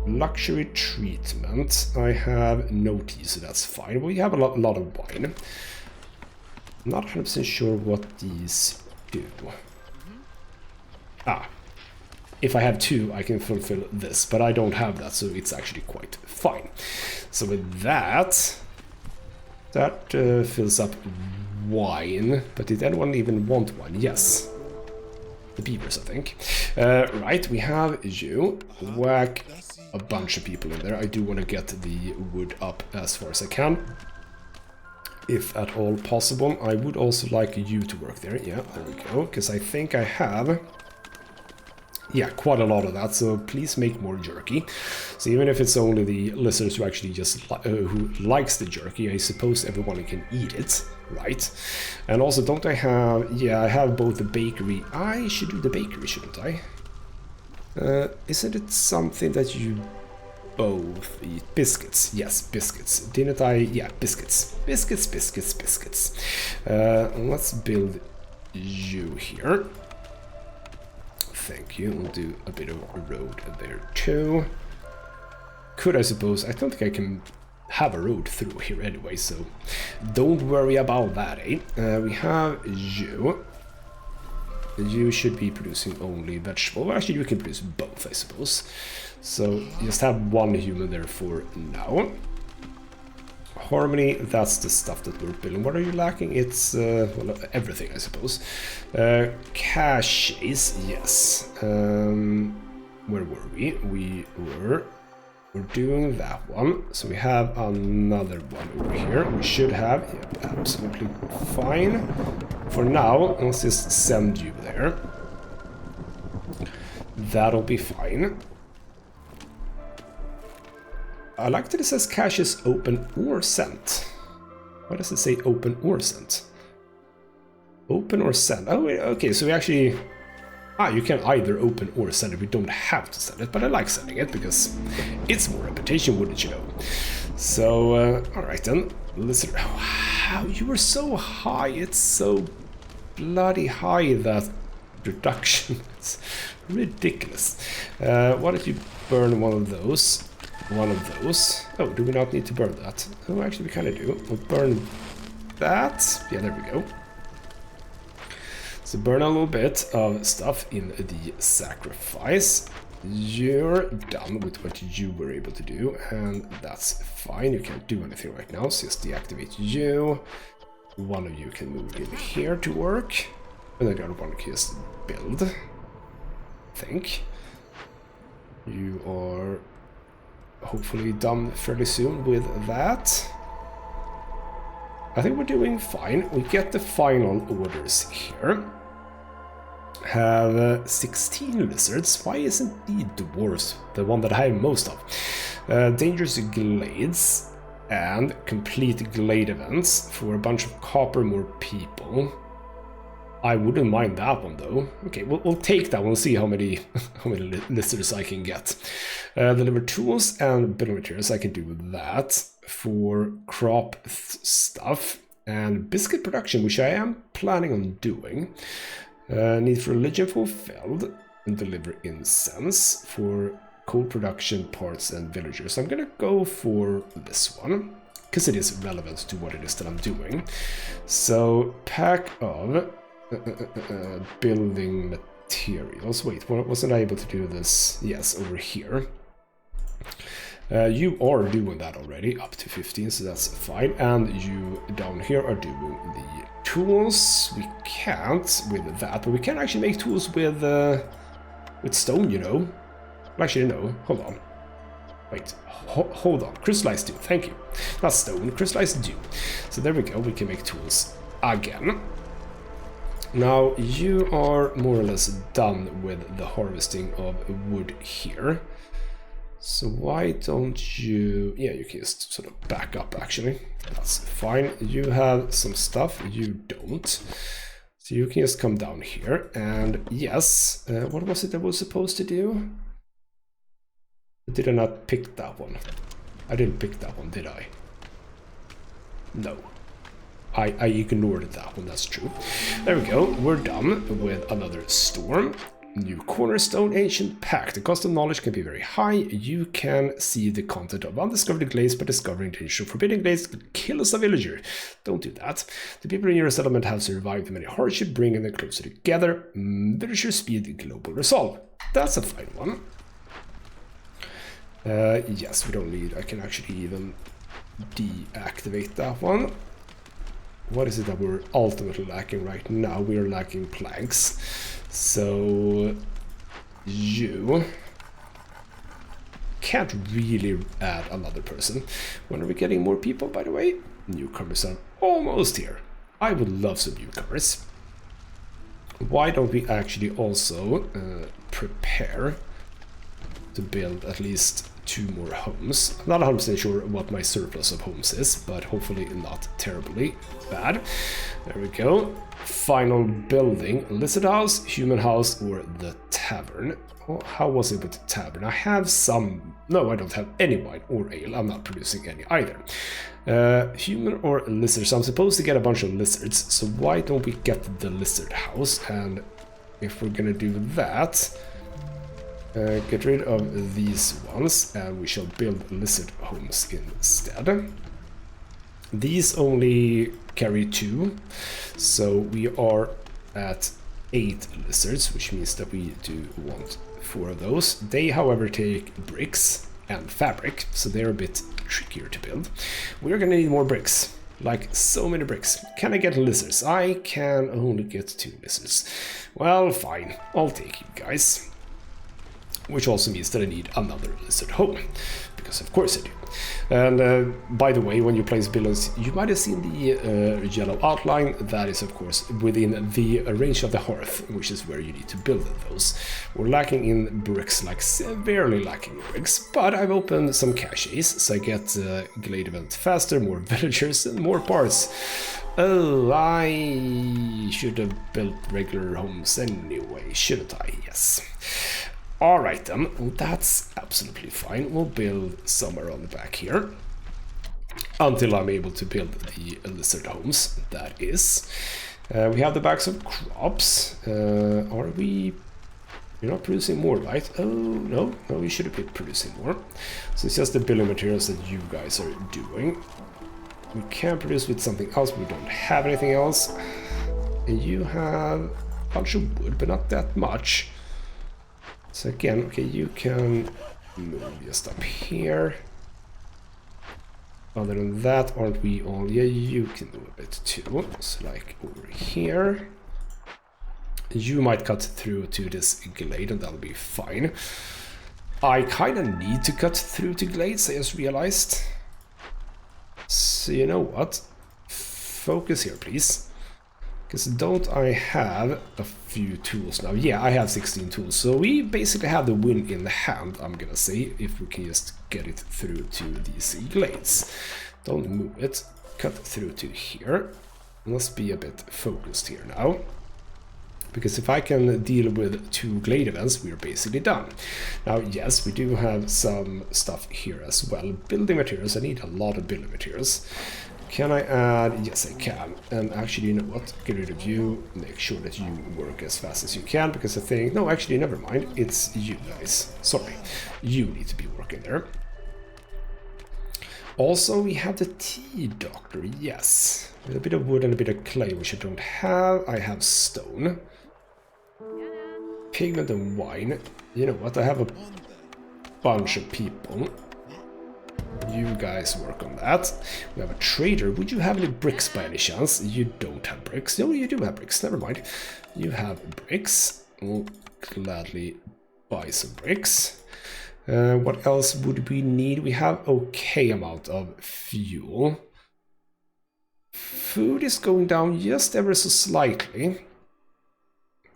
Luxury treatment. I have no tea, so that's fine. We have a lot of wine. I'm not 100% sure what these do. Ah. If I have 2, I can fulfill this, but I don't have that, so it's actually quite fine. So with that, that fills up wine. But did anyone even want wine? Yes. The beavers, I think. Right, we have you. Whack a bunch of people in there. I do want to get the wood up as far as I can, if at all possible. I would also like you to work there. Yeah, there we go. Because I think I have... yeah, quite a lot of that, so please make more jerky. So even if it's only the listeners who actually just who likes the jerky, I suppose everyone can eat it, right? And also, don't I have... yeah, I have both the bakery. I should do the bakery, shouldn't I? Isn't it something that you both eat? Biscuits. Yes, biscuits. Didn't I? Yeah, biscuits. Biscuits, biscuits, biscuits. Let's build you here. Thank you. We'll do a bit of a road there too. Could I suppose? I don't think I can have a road through here anyway, so don't worry about that, eh? We have you. You should be producing only vegetable. Well, actually, you can produce both, I suppose. So just have one human there for now. Harmony, that's the stuff that we're building. What are you lacking? It's, well, everything, I suppose. Caches, yes. Where were we? We're doing that one. So we have another one over here. We should have, yeah, absolutely fine. For now, let's just send you there. That'll be fine. I like that it says caches open or sent. Why does it say open or sent? Open or send. Oh, okay, so we actually... ah, you can either open or send it. We don't have to send it, but I like sending it because it's more reputation, wouldn't you know? So, alright then. Listen. Wow, you were so high. It's so bloody high, that reduction. It's ridiculous. Why don't you burn one of those? Oh, do we not need to burn that? Oh, actually we kind of do. We'll burn that. Yeah, there we go. So burn a little bit of stuff in the sacrifice. You're done with what you were able to do, and that's fine. You can't do anything right now, so just deactivate you. One of you can move in here to work, and then the other one can just build. I think. You are hopefully done fairly soon with that. I think we're doing fine. We get the final orders here. Have 16 lizards. Why isn't the dwarves the one that I have most of? Dangerous glades and complete glade events for a bunch of copper more people. I wouldn't mind that one though. Okay, we'll take that one. See how many lizards I can get. Deliver tools and building materials. I can do that for crop stuff and biscuit production, which I am planning on doing. Need for religion fulfilled and deliver incense for coal production, parts and villagers. I'm gonna go for this one because it is relevant to what it is that I'm doing. So pack of building materials. Wait, wasn't I able to do this? Yes, over here. You are doing that already, up to 15, so that's fine. And you down here are doing the tools. We can't with that, but we can actually make tools with stone, you know. Well, actually, no. Hold on. Wait. Hold on. Crystallized dew. Thank you. Not stone. Crystallized dew. So there we go. We can make tools again. Now, you are more or less done with the harvesting of wood here. So why don't you... Yeah, you can just sort of back up, actually. That's fine. You have some stuff. You don't. So you can just come down here. And yes, what was it I was supposed to do? Did I not pick that one? I didn't pick that one, did I? No. I ignored that one, that's true. There we go, we're done with another storm. New cornerstone, ancient pact. The cost of knowledge can be very high. You can see the content of undiscovered glades, but discovering potential forbidden glades could kill us a villager. Don't do that. The people in your settlement have survived many hardship, bringing them closer together. Villager speed global resolve. That's a fine one. Yes, we don't need... I can actually even deactivate that one. What is it that we're ultimately lacking right now? We are lacking planks. So you can't really add another person. When are we getting more people, by the way? Newcomers are almost here. I would love some newcomers. Why don't we actually also prepare to build at least 2 more homes. I'm not 100% sure what my surplus of homes is, but hopefully not terribly bad. There we go. Final building. Lizard house, human house, or the tavern. Well, how was it with the tavern? I have some... No, I don't have any wine or ale. I'm not producing any either. Human or lizard. So I'm supposed to get a bunch of lizards. So why don't we get the lizard house? And if we're gonna do that... get rid of these ones and we shall build lizard homes instead. These only carry 2, so we are at 8 lizards, which means that we do want 4 of those. They, however, take bricks and fabric, so they're a bit trickier to build. We're gonna need more bricks, like so many bricks. Can I get lizards? I can only get 2 lizards. Well, fine, I'll take you guys. Which also means that I need another lizard home, because of course I do. And by the way, when you place buildings, you might have seen the yellow outline. That is of course within the range of the hearth, which is where you need to build those. We're lacking in bricks, like severely lacking in bricks, but I've opened some caches, so I get glade event faster, more villagers and more parts. Oh, I should have built regular homes anyway, shouldn't I? Yes. Alright then, well, that's absolutely fine. We'll build somewhere on the back here. Until I'm able to build the lizard homes, that is. We have the bags of crops. Are we You're not producing more, right? Oh, no, you should be producing more. So it's just the building materials that you guys are doing. We can produce with something else, we don't have anything else. And you have a bunch of wood, but not that much. So again, okay, you can move just up here. Other than that, aren't we all? Yeah, you can move a bit too. So like over here. You might cut through to this glade and that'll be fine. I kind of need to cut through to glades, I just realized. So you know what? Focus here, please. Because don't I have a few tools now? Yeah, I have 16 tools. So we basically have the win in the hand, I'm gonna say, if we can just get it through to these glades. Don't move it. Cut through to here. Let's be a bit focused here now. Because if I can deal with 2 glade events, we're basically done. Now, yes, we do have some stuff here as well. Building materials, I need a lot of building materials. Can I add? Yes, I can. And actually, you know what? Get rid of you. Make sure that you work as fast as you can, because I think... No, actually, never mind. It's you guys. Sorry. You need to be working there. Also, we have the tea doctor. Yes. With a bit of wood and a bit of clay, which I don't have. I have stone. Pigment and wine. You know what? I have a bunch of people. You guys work on that. We have a trader. Would you have any bricks by any chance? You don't have bricks. No, you do have bricks. Never mind. You have bricks. We'll gladly buy some bricks. What else would we need? We have okay amount of fuel. Food is going down just ever so slightly.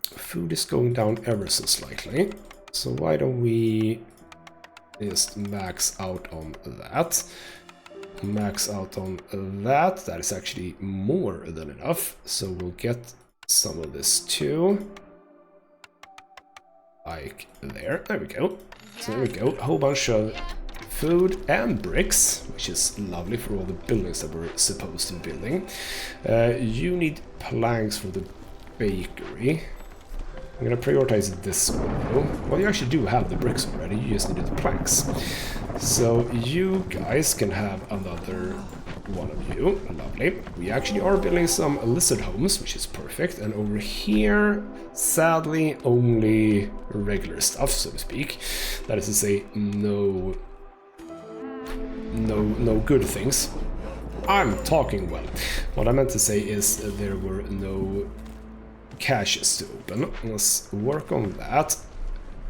Food is going down ever so slightly. So why don't we just max out on that? Max out on that. That is actually more than enough. So we'll get some of this too. Like there. There we go. So there we go. A whole bunch of food and bricks, which is lovely for all the buildings that we're supposed to be building. You need planks for the bakery. I'm gonna prioritize this one though. Well, you actually do have the bricks already, you just needed the planks. So you guys can have another one of you. Lovely. We actually are building some lizard homes, which is perfect. And over here, sadly, only regular stuff, so to speak. That is to say, no good things. I'm talking well. What I meant to say is there were no caches to open. Let's work on that.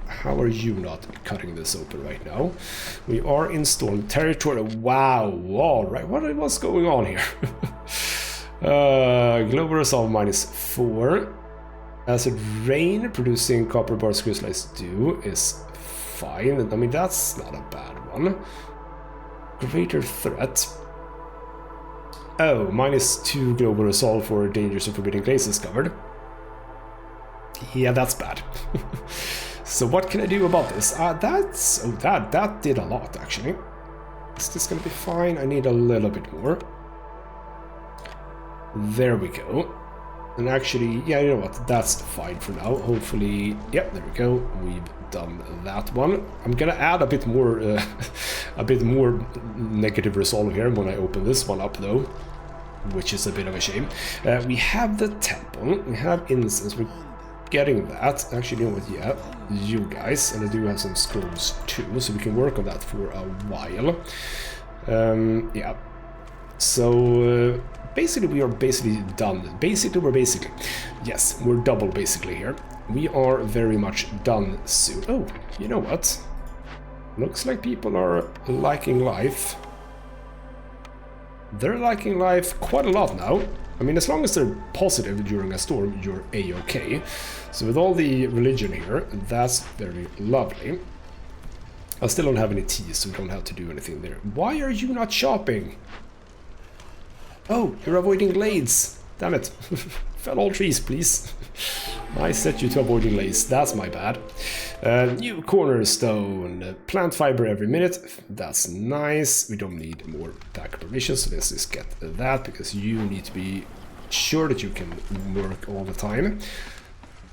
How are you not cutting this open right now? We are in storm territory. Wow, alright, what's going on here? Global resolve -4. Acid rain producing copper bars crystallized dew is fine. I mean, that's not a bad one. Greater threat. Oh, -2 global resolve for dangers of forbidden glades discovered. Yeah, that's bad. So what can I do about this? That did a lot actually. Is this gonna be fine? I need a little bit more. There we go. And actually, yeah, you know what? That's fine for now. Hopefully, yep, there we go. We've done that one. I'm gonna add a bit more, negative resolve here when I open this one up, though, which is a bit of a shame. We have the temple. We have incense. We're getting that. Actually, you know what? Yeah, you guys, and I do have some scrolls too, so we can work on that for a while. Yeah. So. Basically, we are basically done. Yes, we're double basically here. We are very much done soon. Oh, you know what? Looks like people are liking life. They're liking life quite a lot now. I mean, as long as they're positive during a storm, you're a-okay. So with all the religion here, that's very lovely. I still don't have any tea, so we don't have to do anything there. Why are you not shopping? Oh, you're avoiding glades. Damn it. Fell all trees, please. I set you to avoiding glades. That's my bad. New cornerstone. Plant fiber every minute. That's nice. We don't need more pack provisions, so let's just get that, because you need to be sure that you can work all the time.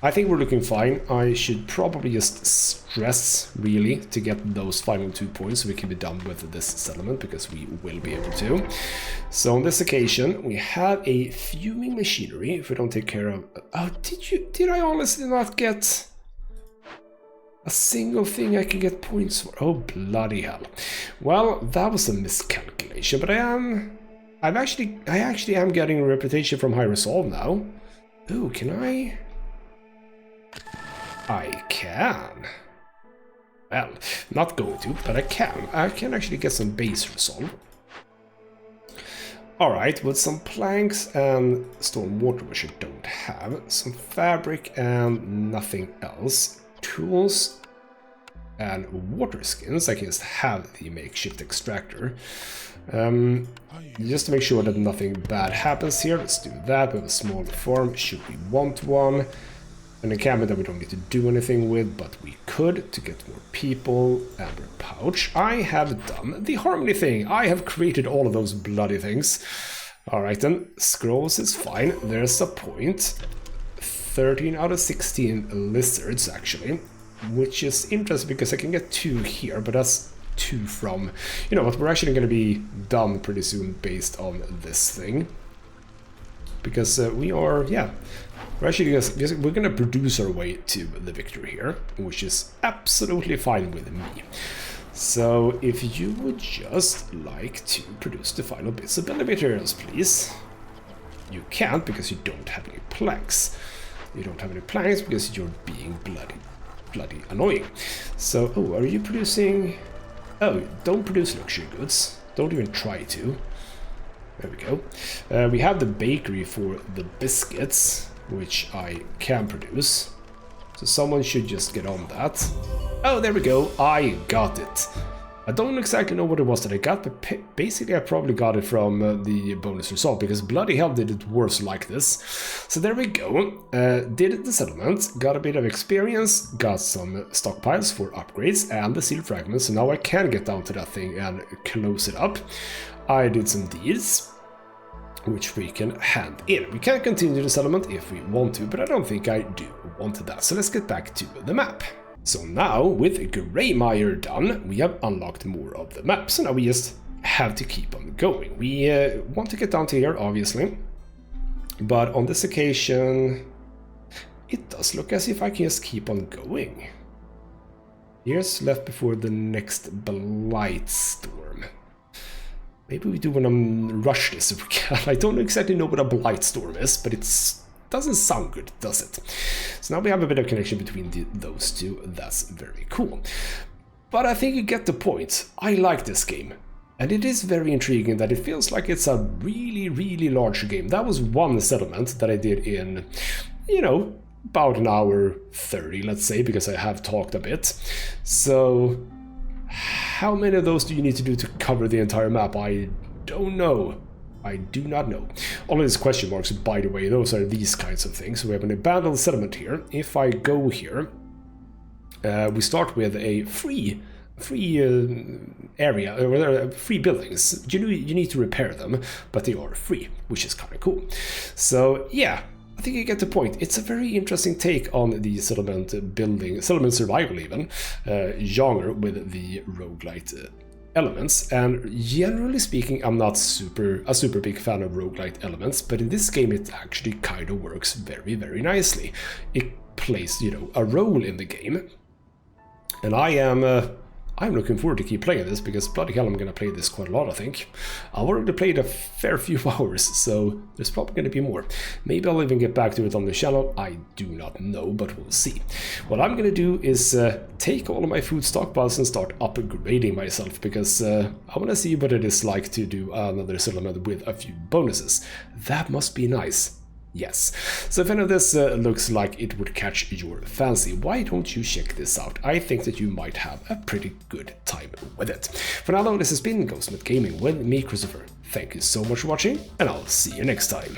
I think we're looking fine. I should probably just stress, really, to get those final 2 points so we can be done with this settlement, because we will be able to. So on this occasion, we have a fuming machinery, if we don't take care of... Oh, did I honestly not get a single thing I can get points for? Oh, bloody hell. Well, that was a miscalculation, but I actually am getting a reputation from High Resolve now. Ooh, can I? I can. Well, not going to, but I can. I can actually get some base resolve. Alright, with some planks and storm water, which I don't have. Some fabric and nothing else. Tools and water skins. I can just have the makeshift extractor. Just to make sure that nothing bad happens here, let's do that. We have a small farm, should we want one. An encampment that we don't need to do anything with, but we could to get more people. Amber pouch. I have done the harmony thing. I have created all of those bloody things. Alright then, scrolls is fine. There's a point. 13 out of 16 lizards, actually. Which is interesting because I can get 2 here, but that's 2 from... You know what, we're actually going to be done pretty soon based on this thing. Because we are, yeah... We're actually we're going to produce our way to the victory here, which is absolutely fine with me. So if you would just like to produce the final bits of building materials, please. You can't because you don't have any planks. You don't have any planks because you're being bloody annoying. So, oh, are you producing... Oh, don't produce luxury goods. Don't even try to. There we go. We have the bakery for the biscuits, which I can produce. So someone should just get on that. Oh, there we go. I got it. I don't exactly know what it was that I got, but basically I probably got it from the bonus result, because bloody hell did it dwarves like this. So there we go. Did the settlement, got a bit of experience, got some stockpiles for upgrades and the seal fragments, so now I can get down to that thing and close it up. I did some deeds, which we can hand in. We can continue the settlement if we want to, but I don't think I do want that. So let's get back to the map. So now, with Greymire done, we have unlocked more of the map. So now we just have to keep on going. We want to get down to here, obviously. But on this occasion, it does look as if I can just keep on going. Years left before the next blight storm. Maybe we do want to rush this if we can. I don't exactly know what a blight storm is, but it doesn't sound good, does it? So now we have a bit of connection between those two. That's very cool. But I think you get the point. I like this game. And it is very intriguing that it feels like it's a really, really large game. That was one settlement that I did in, you know, about an hour 30, let's say, because I have talked a bit. So... how many of those do you need to do to cover the entire map? I don't know. I do not know. All of these question marks, by the way, those are these kinds of things. So we have an abandoned settlement here. If I go here, we start with a free area, or free buildings. You need to repair them, but they are free, which is kind of cool. So yeah, I think you get the point. It's a very interesting take on the settlement building, settlement survival even, genre with the roguelite elements. And generally speaking, I'm not a super big fan of roguelite elements, but in this game it actually kind of works very, very nicely. It plays, you know, a role in the game. And I'm looking forward to keep playing this, because bloody hell, I'm going to play this quite a lot, I think. I've already played a fair few hours, so there's probably going to be more. Maybe I'll even get back to it on the channel. I do not know, but we'll see. What I'm going to do is take all of my food stockpiles and start upgrading myself, because I want to see what it is like to do another settlement with a few bonuses. That must be nice. Yes. So if any of this looks like it would catch your fancy, why don't you check this out? I think that you might have a pretty good time with it. For now though, this has been ghostmutgaming with me, Christopher. Thank you so much for watching, and I'll see you next time.